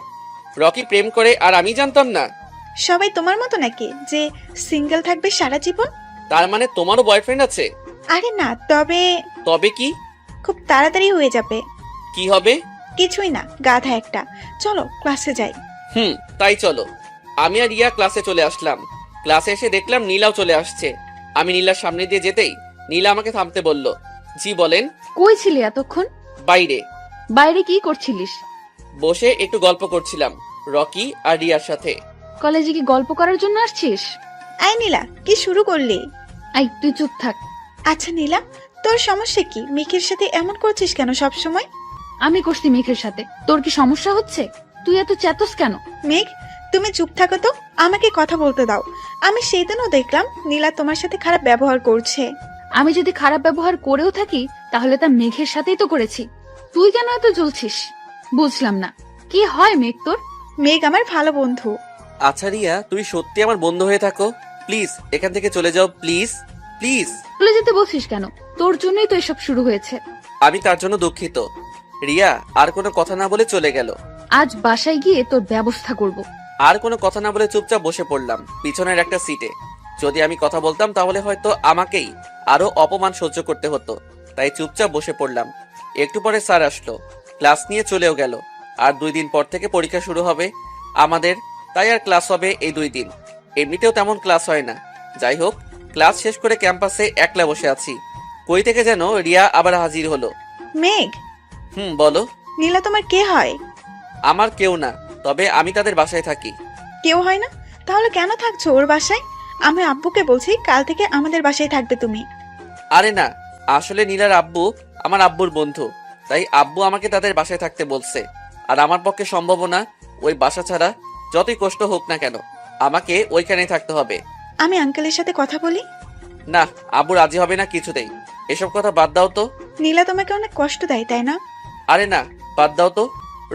রকি প্রেম করে আর আমি জানতাম না? সবাই তোমার মতো নাকি যে সিঙ্গেল থাকবে সারা জীবন? তার মানে তোমারও বয়ফ্রেন্ড আছে? আরে না, তবে তবে কি? খুব তাড়াতাড়ি হয়ে যাবে। কি হবে? কিছুই না, গাধা একটা। চলো ক্লাসে যাই। তাই চলো। আমি আর রিয়া ক্লাসে চলে আসলাম। ক্লাসে এসে দেখলাম নীলাও চলে আসছে। আমি নীলার সামনে দিয়ে যেতেই নীলা আমাকে থামতে বলল। জি বলেন। কই ছিলি এতক্ষণ? বাইরে। বাইরে কি করছিলিস? বসে একটু গল্প করছিলাম রকি আর রিয়ার সাথে। কলেজে কি গল্প করার জন্য আসছিস? আই নীলা, কি শুরু করলি? আই, তুই চুপ থাক। আচ্ছা নীলা, তোর সমস্যা কি? মিকির সাথে এমন করছিস কেন সব সময়? আমি করছি মেঘের সাথে, তোর কি সমস্যা হচ্ছে? তুই এত চেতস কেন? মেঘ, তুমি চুপ থাকো তো, আমাকে কথা বলতে দাও। আমি সেই দিনও দেখলাম নীলা তোমার সাথে খারাপ ব্যবহার করছে। আমি যদি খারাপ ব্যবহার করেও থাকি তাহলে তা মেঘের সাথেই তো করেছি। তুই কেন এত জ্বলছিস? বুঝলাম না, কি হয় মেঘ তোর? মেঘ আমার ভালো বন্ধু। আচ্ছা রিয়া, তুমি সত্যি আমার বন্ধু হয়ে থাকো। প্লিজ এখান থেকে চলে যাও, প্লিজ প্লিজ। চলে যেতে বলছিস কেন? তোর জন্যই তো এসব শুরু হয়েছে। আমি তার জন্য দুঃখিত। রিয়া আর কোনো কথা না বলে চলে গেল। আজ বাসায় গিয়ে তোর ব্যবস্থা করব। আর কোনো কথা না বলে চুপচাপ বসে পড়লাম পিছনের একটা সিটে। যদি আমি কথা বলতাম তাহলে হয়তো আমাকেই আরো অপমান সহ্য করতে হতো, তাই চুপচাপ বসে পড়লাম। একটু পরে স্যার আসলো, ক্লাস নিয়ে চলেও গেল। আর 2 দিন পর থেকে পরীক্ষা শুরু হবে আমাদের, তাই আর ক্লাস হবে এই 2 দিন। এমনিতেও তেমন ক্লাস হয় না। যাই হোক, ক্লাস শেষ করে ক্যাম্পাসে একলা বসে আছি। কই থেকে যেন রিয়া আবার হাজির হলো। মেঘ, বলো। নীলা তোমার কে হয়? আমার কেউ না, তবে আমি তাদের বাসায় থাকি। কেউ হয় না? তাহলে কেন থাকছো ওর বাসায়? আমি আব্বুকে বলছি কাল থেকে আমাদের বাসায় থাকবে তুমি। আরে না, আসলে নীলার আব্বু আমার আব্বুর বন্ধু, তাই আব্বু আমাকে তাদের বাসায় থাকতে বলছে। আর আমার পক্ষে সম্ভব না ওই বাসা ছাড়া, যতই কষ্ট হোক না কেন আমাকে ওইখানেই থাকতে হবে। আমি আঙ্কেলের সাথে কথা বলি। না, আব্বু রাজি হবে না কিছুতেই। এসব কথা বাদ দাও তো। নীলা তোমাকে অনেক কষ্ট দেয়, তাই না? আরে না, বাদ দাও তো।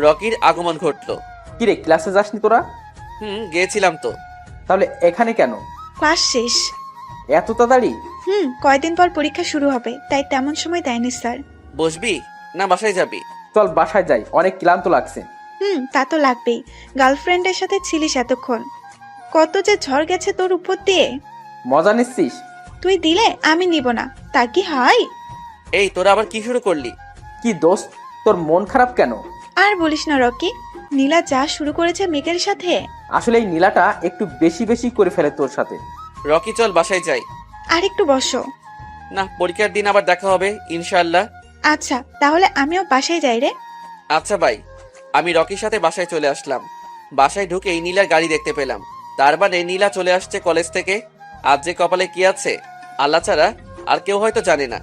রকির আগমন ঘটলো। কিরে, ক্লাসে যাসনি তোরা? গিয়েছিলাম তো। তাহলে এখানে কেন? ক্লাস শেষ। এত তাড়াতাড়ি? কয়দিন পর পরীক্ষা শুরু হবে, তাই তেমন সময় দেয়নি স্যার। বসবি না বাসায় যাবি? চল বাসায় যাই, অনেক ক্লান্ত লাগছে। তা তো লাগবেই। গার্লফ্রেন্ডের সাথে ছিলিস এতক্ষণ, কত যে ঝড় গেছে তোর উপর দিয়ে। মজা নিচ্ছিস? তুই দিলে আমি নিব না, তা কি হয়? এই তোরা আবার কি শুরু করলি? কি দোস্ত, তোর মন খারাপ কেন? আর বলিস না রকি, নীলা যা শুরু করেছে মেঘের সাথে। আসলে এই নীলাটা একটু বেশি বেশি করে ফেলে তোর সাথে। রকি চল বাসায় যাই। আর একটু বসো। না, পরীক্ষার দিন আবার দেখা হবে ইনশাআল্লাহ। আচ্ছা, তাহলে আমিও বাসায় যাই রে। আচ্ছা ভাই। আমি রকির সাথে বাসায় চলে আসলাম। বাসায় ঢুকেই নীলার গাড়ি দেখতে পেলাম। তার মানে নীলা চলে আসছে কলেজ থেকে। আজ যে কপালে কি আছে আল্লাহ ছাড়া আর কেউ হয়তো জানে না।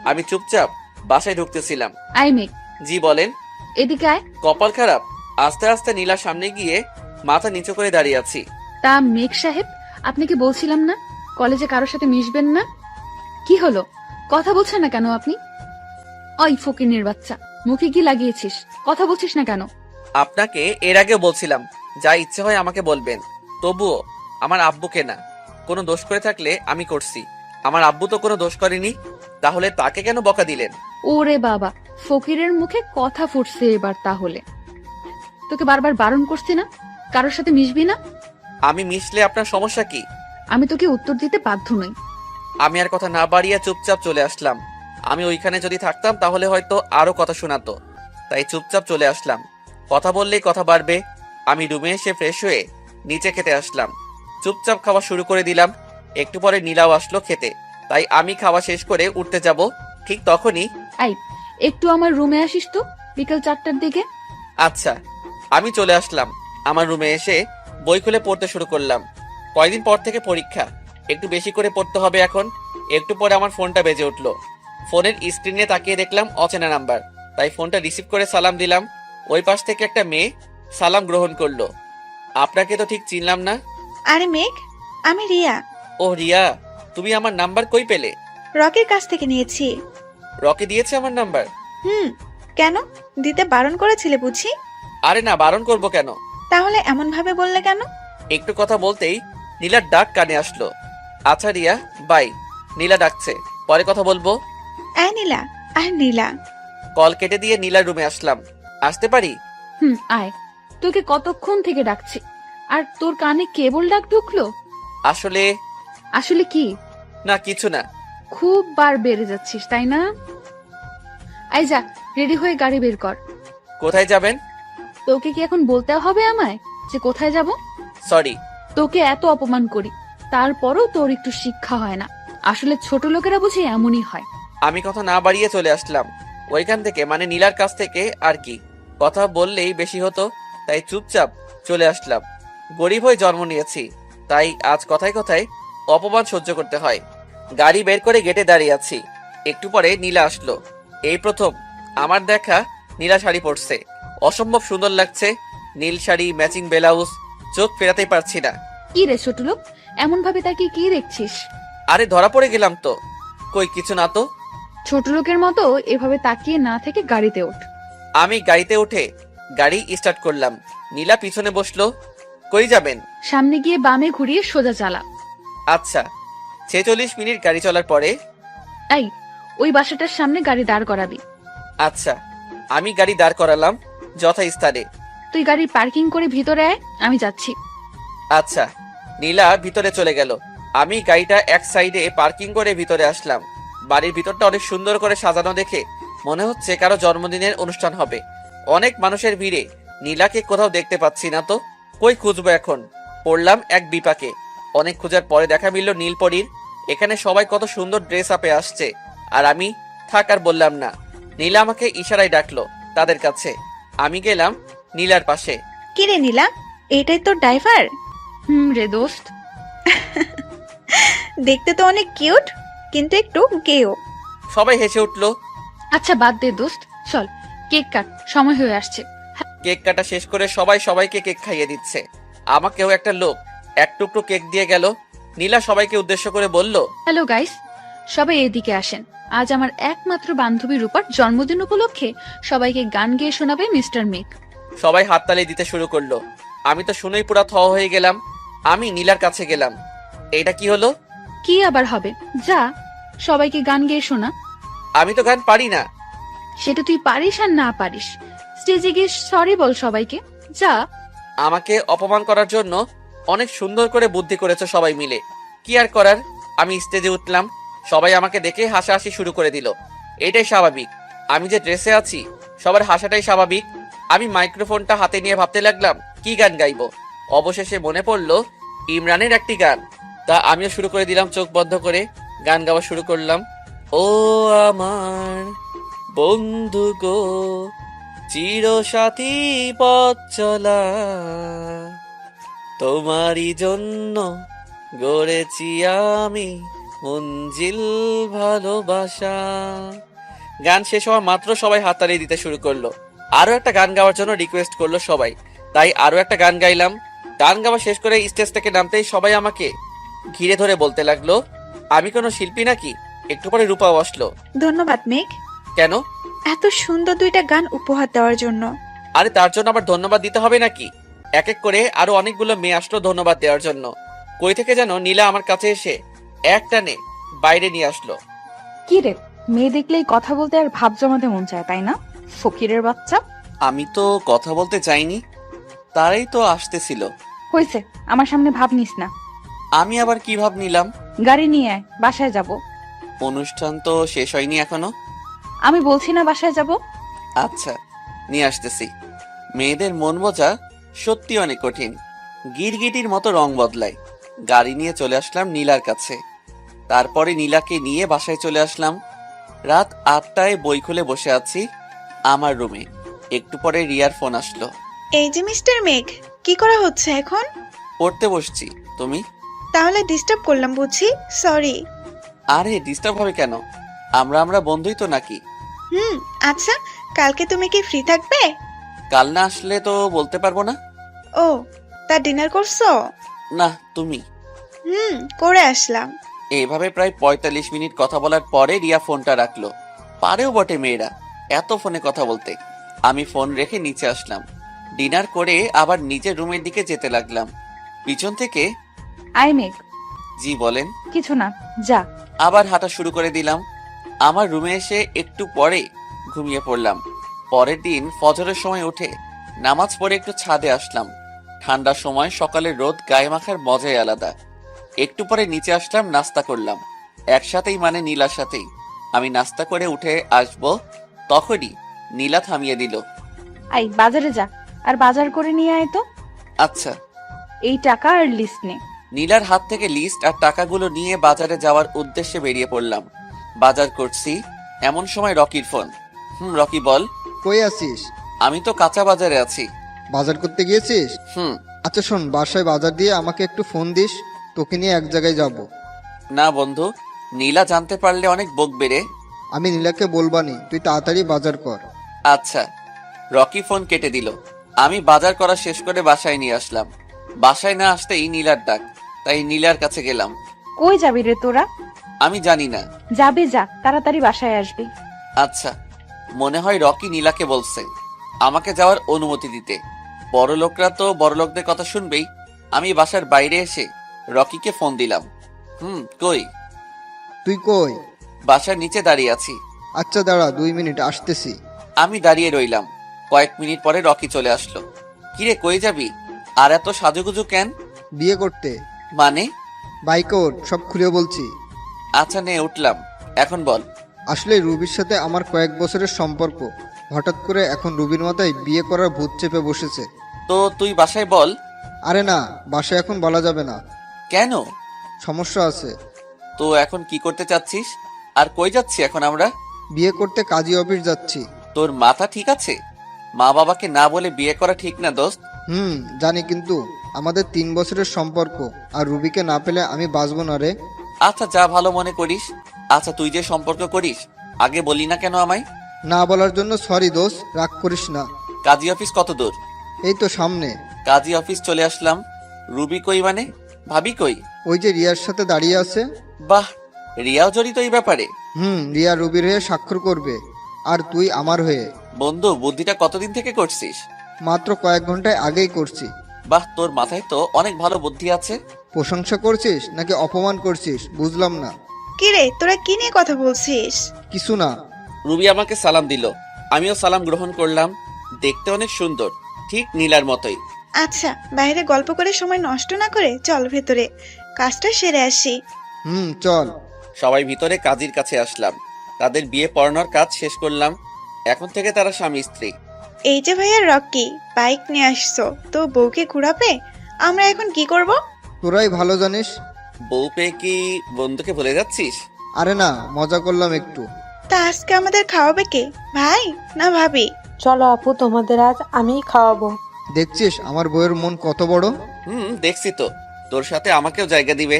আমি চুপচাপ বাসায় ঢুকতেছিলাম। আই মেঘ, জি বলেন। এদিকে আয়। কপাল খারাপ, আস্তে আস্তে নীলার সামনে গিয়ে মাথা নিচু করে দাঁড়িয়ে আছি। তা মেঘ সাহেব, আপনি কি বলছিলাম না কলেজে কারোর সাথে মিশবেন না? কি হলো, কথা বলছেন না কেন আপনি? ওই ফকিনের বাচ্চা, মুখে কি লাগিয়েছিস? কথা বলছিস না কেন? আপনাকে এর আগেও বলছিলাম যা ইচ্ছে হয় আমাকে বলবেন, তবুও আমার আব্বুকে না। কোনো দোষ করে থাকলে আমি করছি, আমার আব্বু তো কোনো দোষ করেনি, তাহলে তাকে কেন বকা দিলেন? ওরে বাবা, ফকিরের মুখে কথা ফুটছে এবার। তাহলে তোকে বারবার বারণ করছি না কারোর সাথে মিশবি না? আমি মিশলে আপনার সমস্যা কি? আমি তোকে উত্তর দিতে বাধ্য নই। আমি আর কথা না বাড়িয়ে চুপচাপ চলে আসলাম। আমি ওইখানে যদি থাকতাম তাহলে হয়তো আরো কথা শোনাতো, তাই চুপচাপ চলে আসলাম। কথা বললেই কথা বাড়বে। আমি রুমে এসে ফ্রেশ হয়ে নিচে খেতে আসলাম। চুপচাপ খাওয়া শুরু করে দিলাম। একটু পরে নীলাও আসলো খেতে, তাই আমি খাওয়া শেষ করে উঠতে যাব, ঠিক তখনই আই, একটু আমার রুমে আসিস তো বিকেল 4টার দিকে। আচ্ছা। আমি চলে আসলাম। আমার রুমে এসে বই খুলে পড়তে শুরু করলাম। কয়দিন পর থেকে পরীক্ষা, একটু বেশি করে পড়তে হবে এখন। একটু পরে আমার ফোনটা বেজে উঠলো। ফোনের স্ক্রিনে তাকিয়ে দেখলাম অচেনা নাম্বার, তাই ফোনটা রিসিভ করে সালাম দিলাম। ওই পাশ থেকে একটা মেয়ে সালাম গ্রহণ করলো। আপনাকে তো ঠিক চিনলাম না। আরে মেঘ, আমি রিয়া। ও রিয়া, তুমি আমার নাম্বার কই পেলে? রকির কাছ থেকে নিয়েছি। রকি দিয়েছে আমার নাম্বার? কেন, দিতে বারণ করেছিলে বুঝি? আরে না, বারণ করব কেন? তাহলে এমন ভাবে বললে কেন? একটু কথা বলতেই নীলার ডাক কানে আসলো। আচ্ছা রিয়া, বাই। নীলা ডাকছে, পরে কথা বলবো। নীলা, আর নীলা। কল কেটে দিয়ে নীলার রুমে আসলাম। আসতে পারি? আয়। তোকে কতক্ষণ থেকে ডাকছি, আর তোর কানে কেবল ডাক ঢুকলো? আসলে আসলে কি? না, কিছু না। খুব বার বেড়ে যাচ্ছিস তাই না? আই যা, রেডি হয়ে গাড়ি বের কর। কোথায় যাবেন? তোকে কি এখন বলতে হবে আমায় যে কোথায় যাব? সরি। তোকে এত অপমান করি, তারপরও তোর একটু শিক্ষা হয় না। আসলে ছোট লোকেরা বুঝি এমনই হয়। আমি কথা না বাড়িয়ে চলে আসলাম ওইখান থেকে, মানে নীলার কাছ থেকে। আর কি, কথা বললেই বেশি হতো, তাই চুপচাপ চলে আসলাম। গরিব হয়ে জন্ম নিয়েছি, তাই আজ কথায় কথায় অপমান সহ্য করতে হয়। গাড়ি বের করে গেটে দাঁড়িয়ে আছি। একটু পরে নীলা আসলো। এই প্রথম আমার দেখা নীলা শাড়ি পরছে। অসম্ভব সুন্দর লাগছে। নীল শাড়ি, ম্যাচিং ব্লাউজ, চোখ ফেরাতেই পারছি না। কি রে ছোট লোক, এমন ভাবে তাকে কি দেখছিস? আরে ধরা পড়ে গেলাম তো। কই কিছু না তো। ছোট লোকের মতো এভাবে তাকিয়ে না থেকে গাড়িতে ওঠ। আমি গাড়িতে উঠে গাড়ি স্টার্ট করলাম। নীলা পিছনে বসলো। কই যাবেন? সামনে গিয়ে বামে ঘুরিয়ে সোজা চালা। আচ্ছা। 46 মিনিট গাড়ি চলার পরে এই, ওই বাসাটার সামনে গাড়ি দাঁড় করাবি। আচ্ছা, আমি গাড়ি দাঁড় করালাম যথাস্থানে। তুই গাড়ি পার্কিং করে ভিতরে আয়, আমি যাচ্ছি। আচ্ছা। নীলা ভিতরে চলে গেল। আমি গাড়িটা এক সাইডে পার্কিং করে ভিতরে আসলাম। বাড়ির ভিতরটা অনেক সুন্দর করে সাজানো দেখে মনে হচ্ছে কারো জন্মদিনের অনুষ্ঠান হবে। অনেক মানুষের ভিড়ে নীলাকে কোথাও দেখতে পাচ্ছি না তো। কই খুঁজবো এখন? পড়লাম এক বিপাকে। অনেক খোঁজার পরে দেখা মিলল নীলপরীর। এখানে সবাই কত সুন্দর ড্রেস আপে আসছে, আর আমি থাক আর বললাম না। নীলা আমাকে ইশারায় ডাকলো তাদের কাছে। আমি গেলাম নীলার পাশে। কি রে নীলা, এটাই তোর ড্রাইভার? রে দোস্ত। দেখতে তো অনেক কিউট, কিন্তু একটু গেও। সবাই হেসে উঠলো। আচ্ছা বাদ দে দোস্ত, চল কেক কাট, সময় হয়ে আসছে। কেক কাটা শেষ করে সবাই সবাইকে কেক খাইয়ে দিচ্ছে। আমাকেও একটা লোক এক টুকরো কেক দিয়ে গেল। নীলা সবাইকে উদ্দেশ্য করে বলল, হ্যালো গাইস, সবাই এদিকে আসেন। আজ আমার একমাত্র বান্ধবী রূপার জন্মদিন উপলক্ষে সবাইকে গান গেয়ে শোনাবে মিস্টার মেক। সবাই হাততালি দিতে শুরু করলো। আমি তো শুনেই পুরা থ হয়ে গেলাম। আমি নীলার কাছে গেলাম। এটা কি হলো? কি আবার হবে, যা সবাইকে গান গেয়ে শোনা। আমি তো গান পারি না। সেটা তুই পারিস আর না পারিস, স্টেজে গিয়ে সরি বল সবাইকে, যা। আমাকে অপমান করার জন্য অনেক সুন্দর করে বুদ্ধি করেছে সবাই মিলে। কি আর করার, আমি স্টেজে উঠলাম। সবাই আমাকে দেখে হাসাহাসি শুরু করে দিল। এটাই স্বাভাবিক, আমি যে ড্রেসে আছি সবার হাসাটাই স্বাভাবিক। আমি মাইক্রোফোনটা হাতে নিয়ে ভাবতে লাগলাম কি গান গাইবো। অবশেষে মনে পড়লো ইমরানের একটি গান। তা আমিও শুরু করে দিলাম চোখ বন্ধ করে। গান গাওয়া শুরু করলাম। ও আমার বন্ধু গো, চিরসাথী পথ চলা, তোমারই জন্য গড়েছি আমি মঞ্জিল ভালোবাসা। গান শেষ হওয়া মাত্র সবাই হাততালি দিতে শুরু করলো। আরো একটা গান গাওয়ার জন্য রিকোয়েস্ট করলো সবাই, তাই আরো একটা গান গাইলাম। গান গাওয়া শেষ করে স্টেজ থেকে নামতেই সবাই আমাকে ঘিরে ধরে বলতে লাগলো আমি কোনো শিল্পী নাকি। একটু পরে রূপাও আসলো। ধন্যবাদ মেঘ, কেন? এত সুন্দর দুইটা গান উপহার দেওয়ার জন্য। আরে তার জন্য আবার ধন্যবাদ দিতে হবে নাকি? এক এক করে আরো অনেকগুলো মেয়ে আসলো ধন্যবাদ দেওয়ার জন্য। কই থেকে যেন নীলা আমার কাছে এসে এক টানে বাইরে নিয়ে আসলো। কি রে, মেয়ে দেখলেই কথা বলতে আর ভাব জমাতে মন চায়, তাই না ফকিরের বাচ্চা? আমি তো কথা বলতে চাইনি, তারাই তো আসতেছিল। হয়েছে, আমার সামনে ভাব নিস না। আমি আবার কি ভাব নিলাম? গাড়ি নিয়ে আয়, বাসায় যাব। অনুষ্ঠান তো শেষ হয়নি এখনো। আমি বলছি না বাসায় যাব। আচ্ছা, নিয়ে আসতেছি। মেয়েদের মন বোঝা সত্যি অনেক কঠিন। গিরগিটির মতো রং বদলায়। গাড়ি নিয়ে চলে আসলাম নীলার কাছে। তারপরে নীলাকে নিয়ে বাসায় চলে আসলাম। রাত 8টায় বই খুলে বসে আছি আমার রুমে। একটু পরে রিয়ার ফোন আসলো। এই যে মিস্টার মেঘ, কি করা হচ্ছে এখন? পড়তে বসছি। তুমি? তাহলে ডিস্টার্ব করলাম বুঝি, সরি। আরে ডিস্টার্ব হবে কেন, আমরা বন্ধুই তো নাকি। আচ্ছা, কালকে তুমি কি ফ্রি থাকবে? কাল না আসলে তো বলতে পারবো না। ও, তা ডিনার করছো? না, তুমি? করে আসলাম। এইভাবে প্রায় 45 মিনিট কথা বলার পরে রিয়া ফোনটা রাখলো। পারেও বটে মেয়েরা এত ফোনে কথা বলতে। আমি ফোন রেখে নিচে আসলাম। ডিনার করে আবার নিজের রুমের দিকে যেতে লাগলাম। পিছন থেকে আয় মেঘ। জি বলেন। কিছু না, যা। আবার হাঁটা শুরু করে দিলাম। আমার রুমে এসে একটু পরে ঘুমিয়ে পড়লাম। পরের দিন ফজরের সময় উঠে নামাজ পড়ে একটু ছাদে আসলাম। ঠান্ডার সময় সকালের রোদ গায়ে মাখার মজাই আলাদা। একটু পরে নিচে আসলাম, নাস্তা করলাম একসাথেই, মানে নীলার সাথেই। আমি নাস্তা করে উঠে আসবো, তখনই নীলা থামিয়ে দিল। আই বাজারে যা, আর বাজার করে নিয়ে আয় তো। আচ্ছা। এই টাকা আর লিস্ট নে। নীলার হাত থেকে লিস্ট আর টাকাগুলো নিয়ে বাজারে যাওয়ার উদ্দেশ্যে বেরিয়ে পড়লাম। বাজার করছি এমন সময় রকির ফোন। রকি বল। কই আছিস? আমি তো কাঁচা বাজারে আছি। বাজার করতে গিয়েছিস? হুম। আচ্ছা শোন, বাসায় বাজার দিয়ে আমাকে একটু ফোন দিস, তোকে নিয়ে এক জায়গায় যাব। না বন্ধু, নীলা জানতে পারলে অনেক বকবে রে। আমি নীলাকে বলবানি, তুই তাড়াতাড়ি বাজার কর। আচ্ছা। রকি ফোন কেটে দিল। আমি বাজার করা শেষ করে বাসায় নিয়ে আসলাম। বাসায় না আসতেই নীলার ডাক, তাই নীলার কাছে গেলাম। কই যাবি রে তোরা? আমি জানি না। যাবে, যা তাড়াতাড়ি বাসায় আসবি। আচ্ছা, মনে হয় রকি নীলাকে বলছে আমাকে যাওয়ার অনুমতি দিতে। বড় লোকরা তো বড় লোকদের কথা শুনবেই। আমি বাসার বাইরে এসে রকিকে ফোন দিলাম। কই? তুই কই? বাসার নিচে দাঁড়িয়ে আছি। আচ্ছা দাঁড়া, 2 মিনিট আসতেছি। আমি দাঁড়িয়ে রইলাম। কয়েক মিনিট পরে রকি চলে আসলো। কিরে, কই যাবি? আর এত সাজুগুজু কেন? বিয়ে করতে। মানে? বাইকে ওঠ, সব খুলে বলছি। আচ্ছা নে, উঠলাম। এখন বল। আসলে রুবির সাথে আমার কয়েক বছরের সম্পর্ক। হঠাৎ করে এখন রুবির মাথায় বিয়ে করার ভূত চেপে বসেছে। তো তুই বাসায় বল। আরে না, বাসায় এখন বলা যাবে না। কেন? সমস্যা আছে। তো এখন কি করতে চাচ্ছিস? আর কই যাচ্ছি এখন আমরা? বিয়ে করতে কাজী অফিস যাচ্ছি। তোর মাথা ঠিক আছে? মা বাবাকে না বলে বিয়ে করা ঠিক না দোস্ত। জানি, কিন্তু আমাদের 3 বছরের সম্পর্ক, আর রুবিকে না পেলে আমি বাঁচবো না রে। আচ্ছা, যা ভালো মনে করিস। আচ্ছা, তুই যে সম্পর্ক করিস আগে বলি না কেন আমায়? না বলার জন্য সরি দোস্ত, রাগ করিস না। কাজী অফিস কত দূর? এই তো সামনে। কাজী অফিস চলে আসলাম। রুবি কই মানে? ভাবি কই? ওই যে রিয়ার সাথে দাঁড়িয়ে আছে। বাহ, রিয়াও জড়িত এই ব্যাপারে? রিয়া রুবির হয়ে স্বাক্ষর করবে, আর তুই আমার হয়ে। বন্ধু, বুদ্ধিটা কতদিন থেকে করছিস? মাত্র কয়েক ঘন্টায় আগেই করছি। বাহ, তোর মাথায় তো অনেক ভালো বুদ্ধি আছে। প্রশংসা করছিস নাকি অপমান করছিস বুঝলাম না। কিরে, তোরা কি নিয়ে কথা বলছিস? কিছু না। রুবি আমাকে সালাম দিল, আমিও সালাম গ্রহণ করলাম। দেখতে অনেক সুন্দর, ঠিক নীলার মতোই। আচ্ছা, বাইরে গল্প করে সময় নষ্ট না করে চল ভেতরে, কাজটা সেরে আসি। চল। সবাই ভিতরে কাজীর কাছে আসলাম। তাদের বিয়ে পড়ানোর কাজ শেষ করলাম। এখন থেকে তারা স্বামী স্ত্রী। এই যে ভাইয়া রকি, বাইক নিয়ে আসছো তো বউকে ঘুরাবে? আমরা এখন কি করব? তোরাই ভালো জানিস। বউ পেয়ে কি বন্ধুকে ভুলে যাচ্ছিস? আরে না, মজা করলাম একটু। তা আজকে আমাদের খাওয়াবে কে, ভাই না ভাবি? চলো আপু, তোমাদের আজ আমিই খাওয়াবো। দেখছিস আমার বউয়ের মন কত বড়। দেখছি তো। তোর সাথে আমাকেও জায়গা দিবে।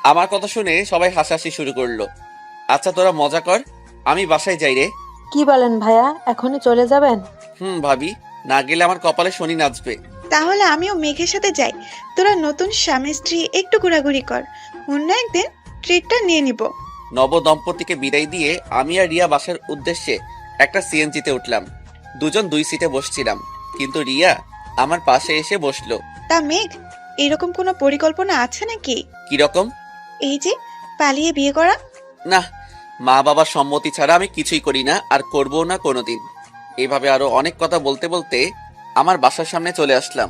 আমার কথা শুনে সবাই হাসাহাসি শুরু করলো। আচ্ছা, তোরা মজা কর, আমি বাসায় যাই রে। কি বলেন ভাইয়া, এখনই চলে যাবেন? ভাবি, না গেলে আমার কপালে শনি নাচবে। তাহলে আমিও মেঘের সাথে যাই। তোরা নতুন স্বামী স্ত্রী একটু ঘোরাঘুরি কর, অন্য একদিন ট্রিটটা নিয়ে নিব। নব দম্পতিকে বিদায় দিয়ে আমি আর রিয়া বাসার উদ্দেশ্যে একটা সিএনজিতে উঠলাম। দুজন 2 সিটে বসছিলাম, কিন্তু রিয়া আমার পাশে এসে বসলো। তা মেঘ, এরকম কোনো পরিকল্পনা আছে নাকি? কিরকম? এই যে পালিয়ে বিয়ে করা। না, মা বাবার সম্মতি ছাড়া আমি কিছুই করি না, আর করবো না কোনোদিন। এভাবে আরো অনেক কথা বলতে বলতে আমার বাসার সামনে চলে আসলাম।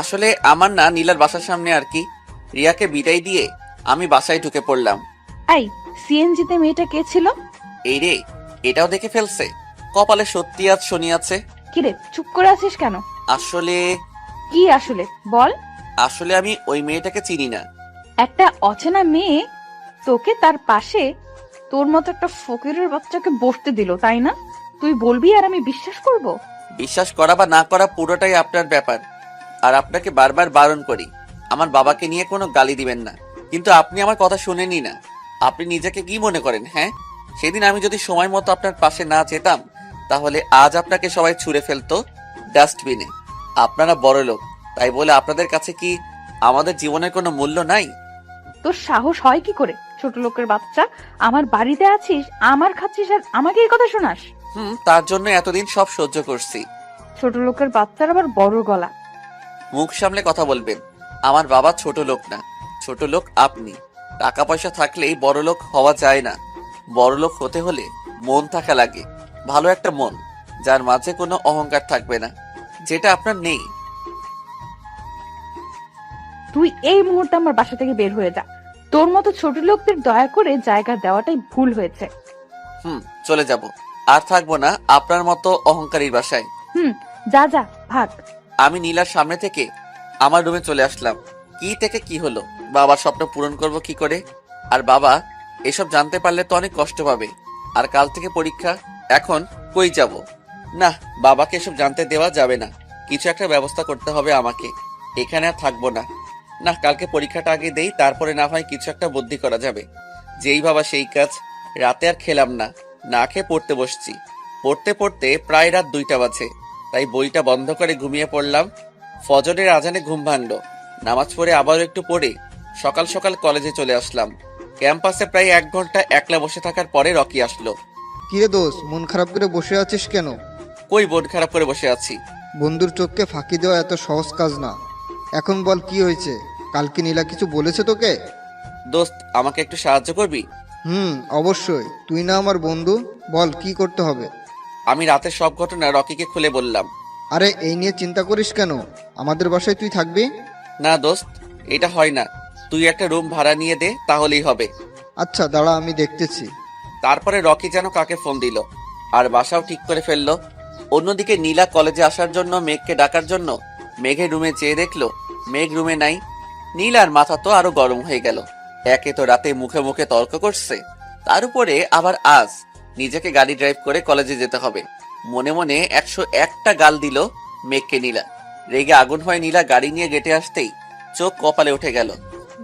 আসলে আমার না, নীলার বাসার সামনে আর কি। রিয়াকে বিদায় দিয়ে আমি বাসায় ঢুকে পড়লাম। এই সিএনজিতে মেয়েটা কে ছিল? এই রে, এটাও দেখে ফেলছে। কপালে সত্যি আজ শনি আছে। কিরে, চুপ করে আছিস কেন? আসলে কি আসলে বল। আসলে আমি ওই মেয়েটাকে চিনি না। একটা অচেনা মেয়ে তোকে তার পাশে তোর মতো একটা ফকিরের বাচ্চাকে বসতে দিল, তাই না? তুই বলবি আর আমি বিশ্বাস করব? বিশ্বাস করা বা না করা পুরোটাই আপনার ব্যাপার। আর আপনাকে বারবার বারণ করি, আমার বাবাকে নিয়ে কোনো গালি দিবেন না। কিন্তু আপনি আমার কথা শুনেনই না। আপনি নিজেকে কি মনে করেন? হ্যাঁ, সেদিন আমি যদি সময় মতো আপনার পাশে না যেতাম, তাহলে আজ আপনাকে সবাই ছুঁড়ে ফেলতো ডাস্টবিনে। আপনারা বড় লোক, তাই বলে আপনাদের কাছে কি আমাদের জীবনের কোনো মূল্য নাই? তোর সাহস হয় কি করে? ছোট লোকের বাচ্চা, আমার বাড়িতে আছিস, আমার খাচ্ছিস, আর আমাকে এই কথা শোনাস? তার জন্য এতদিন সব সহ্য করছি। ছোট লোকের বাচ্চার আবার বড় গলা। মুখ সামলে কথা বলবেন। আমার বাবা ছোট লোক না, ছোট লোক আপনি। টাকা পয়সা থাকলেই বড় লোক হওয়া যায় না। বড় লোক হতে হলে মন থাকা লাগে, ভালো একটা মন, যার মাঝে কোনো অহংকার থাকবে না, যেটা আপনার নেই। তুই এই মুহূর্তে আমার বাসা থেকে বের হয়ে যা। তোর মতো ছোট লোকদের দয়া করে জায়গা দেওয়াটাই ভুল হয়েছে। চলে যাব, আর থাকবো না আপনার মতো অহংকারীর বাসায়। যা যা, ভাগ। আমি নীলার সামনে থেকে আমার রুমে চলে আসলাম। কি থেকে কি হলো, বাবার স্বপ্ন পূরণ করব কি করে? আর বাবা এসব জানতে পারলে তো অনেক কষ্ট পাবে। আর কাল থেকে পরীক্ষা, এখন কই যাব? না, বাবাকে এসব জানতে দেওয়া যাবে না। কিছু একটা ব্যবস্থা করতে হবে আমাকে। এখানে আর থাকবো না। না, কালকে পরীক্ষাটা আগে দেই, তারপরে না হয় কিছু একটা বুদ্ধি করা যাবে। যেই বাবা সেই কাজ। রাতে আর খেলাম না, না খেয়ে পড়তে বসছি। পড়তে পড়তে প্রায় রাত 2টা বাজে, তাই বইটা বন্ধ করে ঘুমিয়ে পড়লাম। ফজরের আজানে ঘুম ভাঙলো। নামাজ পড়ে আবারও একটু পড়ে সকাল সকাল কলেজে চলে আসলাম। ক্যাম্পাসে প্রায় 1 ঘন্টা একলা বসে থাকার পরে রকি আসলো। কিরে দোষ, মন খারাপ করে বসে আছিস কেন? কই বোন খারাপ করে বসে আছি? বন্ধুর চোখকে ফাঁকি দেওয়া এত সহজ কাজ না। এখন বল কি হয়েছে? কালকে নীলা কিছু বলেছে তোকে? দোস্ত, আমাকে একটু সাহায্য করবি? অবশ্যই, তুই না আমার বন্ধু, বল কি করতে হবে। আমি রাতের সব ঘটনা রকিকে খুলে বললাম। আরে এই নিয়ে চিন্তা করিস কেন, আমাদের বাসায় তুই থাকবি। না দোস্ত, এটা হয় না। তুই একটা রুম ভাড়া নিয়ে দে, তাহলেই হবে। আচ্ছা দাঁড়া, আমি দেখতেছি। তারপরে রকি যেন কাকে ফোন দিল আর বাসাও ঠিক করে ফেললো। অন্যদিকে নীলা কলেজে আসার জন্য মেঘকে ডাকার জন্য মেঘের রুমে যেয়ে দেখলো মেঘ রুমে নাই। নীলার মাথা তো আরো গরম হয়ে গেল। একে তো রাতে মুখে মুখে তর্ক করছে, তার উপরে আবার আজ নিজেকে গাড়ি ড্রাইভ করে কলেজে যেতে হবে। মনে মনে 101টা গাল দিল মেঘকে নীলা। রেগে আগুন হয়ে নীলা গাড়ি নিয়ে গেটে আসতেই চোখ কপালে উঠে গেল।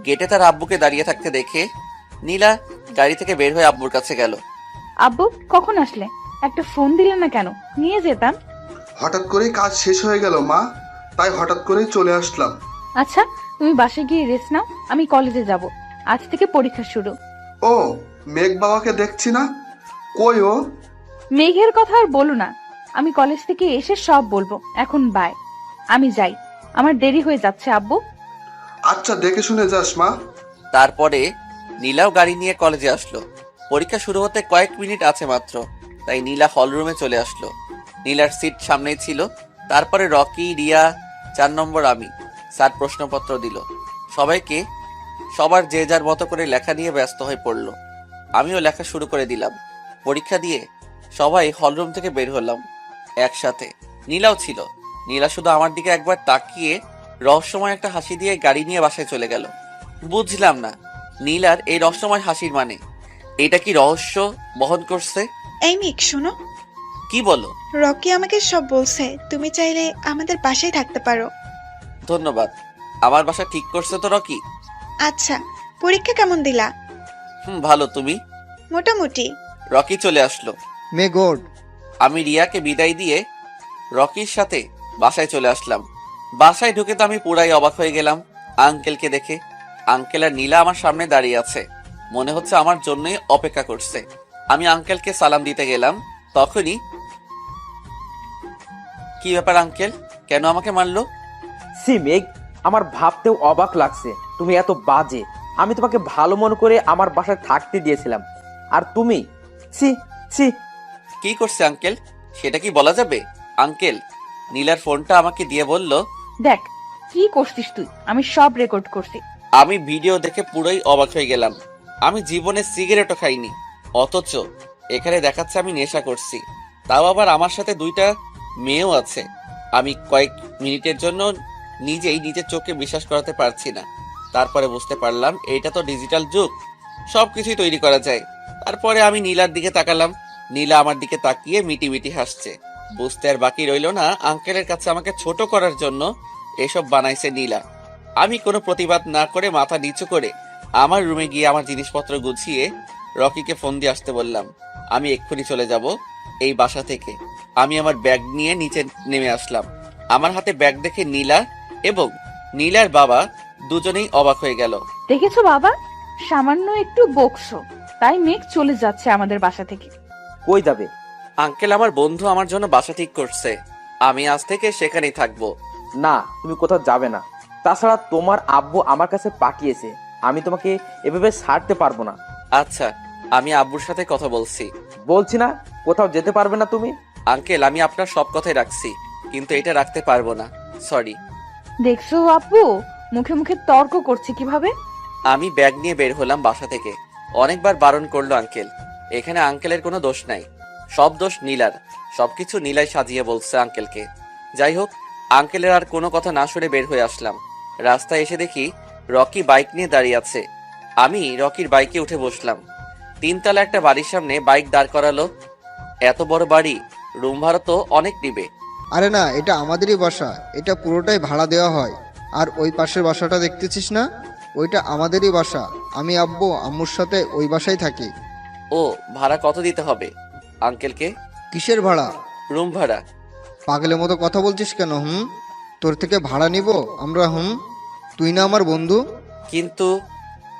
গেটে তার আব্বুকে দাঁড়িয়ে থাকতে দেখে নীলা গাড়ি থেকে বের হয়ে আব্বুর কাছে গেল। আব্বু কখন আসলে? একটা ফোন দিলে না কেন? নিয়ে যেতাম। হঠাৎ করেই কাজ শেষ হয়ে গেল মা, তাই হঠাৎ করেই চলে আসলাম। আচ্ছা, তুমি বাসায় গিয়ে রেস্ট নাও, আমি কলেজে যাব। আজ থেকে পরীক্ষা শুরু। ও, মেঘ বাবাকে দেখছি না, কই ও? মেঘের কথা আর বলো না, আমি কলেজ থেকে এসে সব বলবো। এখন বাই, আমি যাই, আমার দেরি হয়ে যাচ্ছে আব্বু। আচ্ছা, দেখে শুনে যাস মা। তারপরে নীলাও গাড়ি নিয়ে কলেজে আসলো। পরীক্ষা শুরু হতে কয়েক মিনিট আছে মাত্র, তাই নীলা হলরুমে চলে আসলো। নীলার সিট সামনেই ছিল। তারপরে রকি, রিয়া, 4 নম্বর আমি। স্যার প্রশ্নপত্র দিল সবাইকে। সবার যে যার মতো করে লেখা নিয়ে ব্যস্ত হয়ে পড়লো। আমিও লেখা শুরু করে দিলাম। পরীক্ষা দিয়ে সবাই হলরুম থেকে বের হলাম একসাথে। নীলাও ছিল। নীলা শুধু আমার দিকে একবার তাকিয়ে রহস্যময় একটা হাসি দিয়ে গাড়ি নিয়ে বাসায় চলে গেল। বুঝলাম না নীলার এই রহস্যময় হাসির মানে। এটা কি রহস্য বহন করছে? এই মেঘ শোনো, কি বলো? রকি আমাকে সব বলছে, তুমি চাইলে আমাদের বাসায় থাকতে পারো। ধন্যবাদ। আমার বাসা ঠিক করছে তো রকি? আচ্ছা, পরীক্ষা কেমন দিলা? ভালো। তুমি? মোটামুটি। রকি চলে আসলো। May God. আমি রিয়াকে বিদায় দিয়ে রকির সাথে বাসায় চলে আসলাম। বাসায় ঢুকে তো আমি পুরাই অবাক হয়ে গেলাম আঙ্কেলকে দেখে। আঙ্কেল আর নীলা আমার সামনে দাঁড়িয়ে আছে, মনে হচ্ছে আমার জন্যই অপেক্ষা করছে। আমি আঙ্কেলকে সালাম দিতে গেলাম, তখনই কি ব্যাপার আঙ্কেল, কেন আমাকে মারলো? সি মেঘ, আমার ভাবতেও অবাক লাগছে তুমি এত বাজে। আমি তোমাকে ভালো মনে করে আমার বাসায় থাকতে দিয়েছিলাম, আর তুমি ছি ছি। কি করছে আঙ্কেল, সেটা কি বলা যাবে? আঙ্কেল নীলার ফোনটা আমাকে দিয়ে বলল, দেখ কি করছিস তুই, আমি সব রেকর্ড করছি। আমি ভিডিও দেখে পুরোই অবাক হয়ে গেলাম। আমি জীবনে সিগারেটও খাইনি, অথচ এখানে দেখাচ্ছে আমি নেশা করছি। তাও আবার আমার সাথে 2টা মেয়েও আছে। আমি কয়েক মিনিটের জন্য নিজেই নিজের চোখে বিশ্বাস করাতে পারছি না। তারপরে বুঝতে পারলাম এটা তো ডিজিটাল যুগ, সবকিছুই তৈরি করা যায়। তারপরে আমি নীলার দিকে তাকালাম। নীলা আমার দিকে তাকিয়ে মিটি মিটি হাসছে। বুঝতে আর বাকি রইল না, আঙ্কেলের কাছে আমাকে ছোট করার জন্য এসব বানাইছে নীলা। আমি কোনো প্রতিবাদ না করে মাথা নিচু করে আমার রুমে গিয়ে আমার জিনিসপত্র গুছিয়ে রকিকে ফোন দিয়ে আসতে বললাম। আমি এক্ষুনি চলে যাব এই বাসা থেকে। আমি আমার ব্যাগ নিয়ে নিচে নেমে আসলাম। আমার হাতে ব্যাগ দেখে নীলা এবং নীলার বাবা দুজনেই অবাক হয়ে গেল। দেখেছো বাবা, সামান্য একটু বকছো তাই মেঘ চলে যাচ্ছে আমাদের বাসা থেকে। কই যাবে? আঙ্কেল, আমার বন্ধু আমার জন্য বাসা ঠিক করছে, আমি আজ থেকে সেখানেই থাকবো। না, তুমি কোথাও যাবে না। তাছাড়া তোমার আব্বু আমার কাছে পাঠিয়েছে, আমি তোমাকে এভাবে ছাড়তে পারবো না। আচ্ছা, আমি আব্বুর সাথে কথা বলছি। বলছি না কোথাও যেতে পারবে না তুমি। আঙ্কেল, আমি আপনার সব কথাই রাখছি, কিন্তু এটা রাখতে পারবো না, সরি। দেখছো আব্বু, মুখে মুখে তর্ক করছে কিভাবে। আমি ব্যাগ নিয়ে বের হলাম বাসা থেকে। অনেকবার বারণ করলো আঙ্কেল। এখানে আঙ্কেলের কোনো দোষ নাই, সব দোষ নীলার। সবকিছু নীলাই সাজিয়ে বলছে আঙ্কেলকে। যাই হোক, আঙ্কেলের আর কোনো কথা না শুনে বের হয়ে আসলাম। রাস্তায় এসে দেখি রকি বাইক নিয়ে দাঁড়িয়ে আছে। আমি রকির বাইকে উঠে বসলাম। 3 তলা একটা বাড়ির সামনে বাইক দাঁড় করালো। এত বড় বাড়ি, রুম ভাড়া তো অনেক নিবে। আরে না, এটা আমাদেরই বাসা, এটা পুরোটাই ভাড়া দেওয়া হয়। আর ওই পাশের বাসাটা দেখতেছিস না, ওইটা আমাদেরই বাসা। আমি আব্বু আম্মুর সাথে ওই বাসায় থাকি। ও, ভাড়া কত দিতে হবে আঙ্কেলকে? কিসের ভাড়া? রুম ভাড়া। পাগলের মতো কথা বলছিস কেন? তোর থেকে ভাড়া নিব আমরা? তুই না আমার বন্ধু? কিন্তু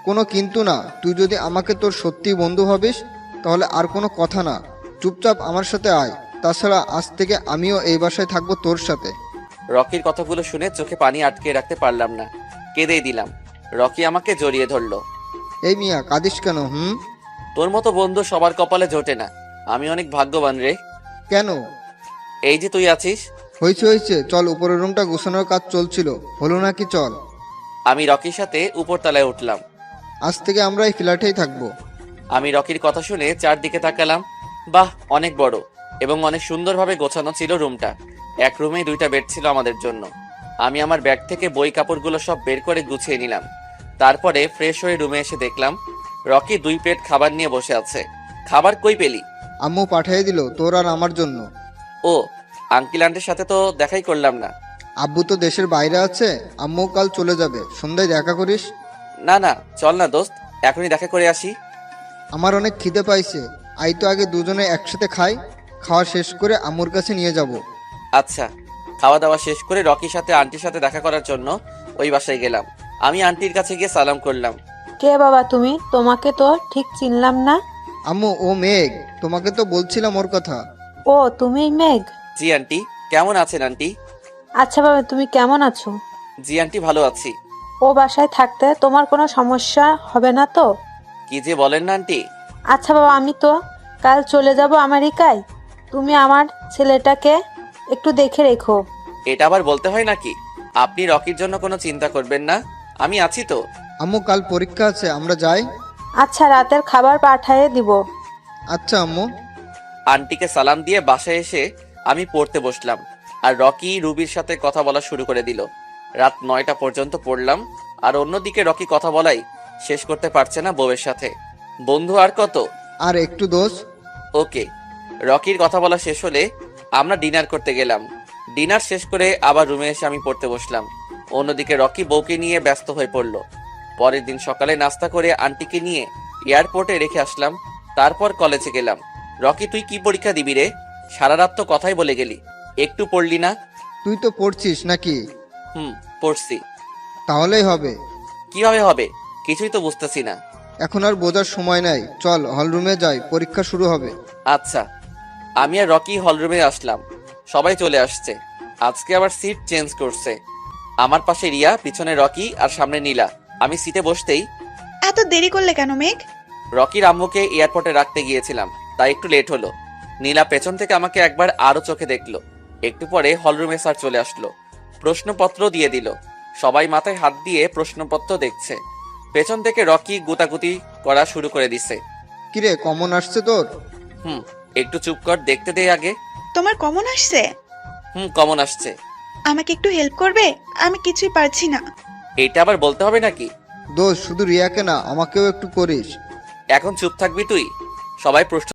কোনো কিন্তু না, তুই যদি আমাকে তোর সত্যি বন্ধু ভাবিস তাহলে আর কোনো কথা না, চুপচাপ আমার সাথে আয়। তাছাড়া আজ থেকে আমিও এই বাসায় থাকবো তোর সাথে। রকির কথাগুলো শুনে চোখে পানি আটকে রাখতে পারলাম না, কেঁদেই দিলাম। রকি আমাকে জড়িয়ে ধরলো। এই মিয়া, কাঁদিস কেন? তোর মতো বন্ধু সবার কপালে জোটে না, আমি অনেক ভাগ্যবান রে। কেন? এই যে তুই আছিস। হয়েছে হয়েছে, চল, উপরের রুমটা গোছানোর কাজ চলছিল, হলো নাকি? চল। আমি রকির সাথে উপরতলায় উঠলাম। আজ থেকে আমরা এই ফ্ল্যাটেই থাকবো। আমি রকির কথা শুনে চারদিকে তাকালাম। বাহ, অনেক বড় এবং অনেক সুন্দরভাবে গোছানো ছিল রুমটা। এক রুমেই 2টা বেড ছিল আমাদের জন্য। আমি আমার ব্যাগ থেকে বই কাপড়গুলো সব বের করে গুছিয়ে নিলাম। তারপরে ফ্রেশ হয়ে রুমে এসে দেখলাম রকি 2 প্লেট খাবার নিয়ে বসে আছে। খাবার কই পেলি? আম্মু পাঠিয়ে দিল তোর আর আমার জন্য। ও, আঙ্কেল আন্টির সাথে তো দেখাই করলাম না। আব্বু তো দেশের বাইরে আছে, আম্মু কাল চলে যাবে, সন্ধ্যায় দেখা করিস। না না, চল না দোস্ত, এখনই দেখা করে আসি। আমার অনেক খিদে পাইছে, আই তো আগে দুজনে একসাথে খাই, খাওয়া শেষ করে আম্মুর কাছে নিয়ে যাব। আচ্ছা। খাওয়া দাওয়া শেষ করে রকির সাথে আন্টির সাথে দেখা করার জন্য ওই বাসায় গেলাম। আমি আন্টির কাছে গিয়ে সালাম করলাম। কে বাবা তুমি? তোমাকে তো ঠিক চিনলাম না। আম্মু, ও মেঘ, তোমাকে তো বলছিলাম ওর কথা। ও তুমি মেঘ? জি আন্টি, কেমন আছেন আন্টি? আচ্ছা বাবা, তুমি কেমন আছো? জি আন্টি, ভালো আছি। ও বাসায় থাকতে তোমার কোনো সমস্যা হবে না তো? কি যে বলেন না আন্টি। আচ্ছা বাবা, আমি তো কাল চলে যাব আমেরিকায়, তুমি আমার ছেলেটাকে একটু দেখে রেখো। এটা আবার বলতে হয় নাকি? আপনি রকির জন্য কোনো চিন্তা করবেন না, আমি আছি তো। আম্মু, কাল পরীক্ষা আছে, আমরা যাই। আচ্ছা, রাতের খাবার পাঠিয়ে দিব। আচ্ছা আম্মু। আন্টিকে সালাম দিয়ে বাসায় এসে আমি পড়তে বসলাম, আর রকি রুবির সাথে কথা বলা শুরু করে দিল। রাত 9টা পর্যন্ত পড়লাম, আর অন্যদিকে রকি কথা বলাই শেষ করতে পারছে না বউয়ের সাথে। বন্ধু আর কত? আর একটু দোষ। ওকে। রকির কথা বলা শেষ হলে আমরা ডিনার করতে গেলাম। ডিনার শেষ করে আবার রুমে এসে আমি পড়তে বসলাম। অন্যদিকে রকি বউকে নিয়ে ব্যস্ত হয়ে পড়ল। পরের দিন সকালে নাস্তা করে আন্টিকে নিয়ে এয়ারপোর্টে রেখে আসলাম। তারপর কলেজে গেলাম। রকি, তুই কি পরীক্ষা দিবি রে? সারা রাত তো কথাই বলে গেলি, একটু পড়লি না? তুই তো পড়ছিস নাকি? পড়ছি। তাহলেই হবে। কিভাবে হবে? কিছুই তো বুঝতেছি না। এখন আর বোঝার সময় নাই, চল হলরুমে যাই, পরীক্ষা শুরু হবে। আচ্ছা। আমি আর রকি হলরুমে আসলাম। সবাই চলে আসছে। আজকে আবার সিট চেঞ্জ করছে। আমার পাশে রিয়া, পিছনে রকি আর সামনে নীলা। আমি সিটে বসতেই, এত দেরি করলে কেন মেঘ? রকির আম্মুকে এয়ারপোর্টে রাখতে গিয়েছিলাম, তাই একটু লেট হলো। নীলা পেছন থেকে আমাকে একবার আরো চোখে দেখলো। একটু পরে হলরুমে স্যার চলে আসলো, প্রশ্নপত্র দিয়ে দিল। সবাই মাথায় হাত দিয়ে প্রশ্নপত্র দেখছে। পেছন থেকে রকি গুতাগুতি করা শুরু করে দিছে। কিরে, কমন আসছে তোর? একটু চুপ কর, দেখতে দে আগে। তোমার কমন আসছে? কমন আসছে। আমাকে একটু হেল্প করবে? আমি কিছুই পারছি না। এটা আবার বলতে হবে নাকি? দোষ শুধু রিয়াকে না, আমাকেও একটু করিস। এখন চুপ থাকবি তুই? সবাই প্রশ্ন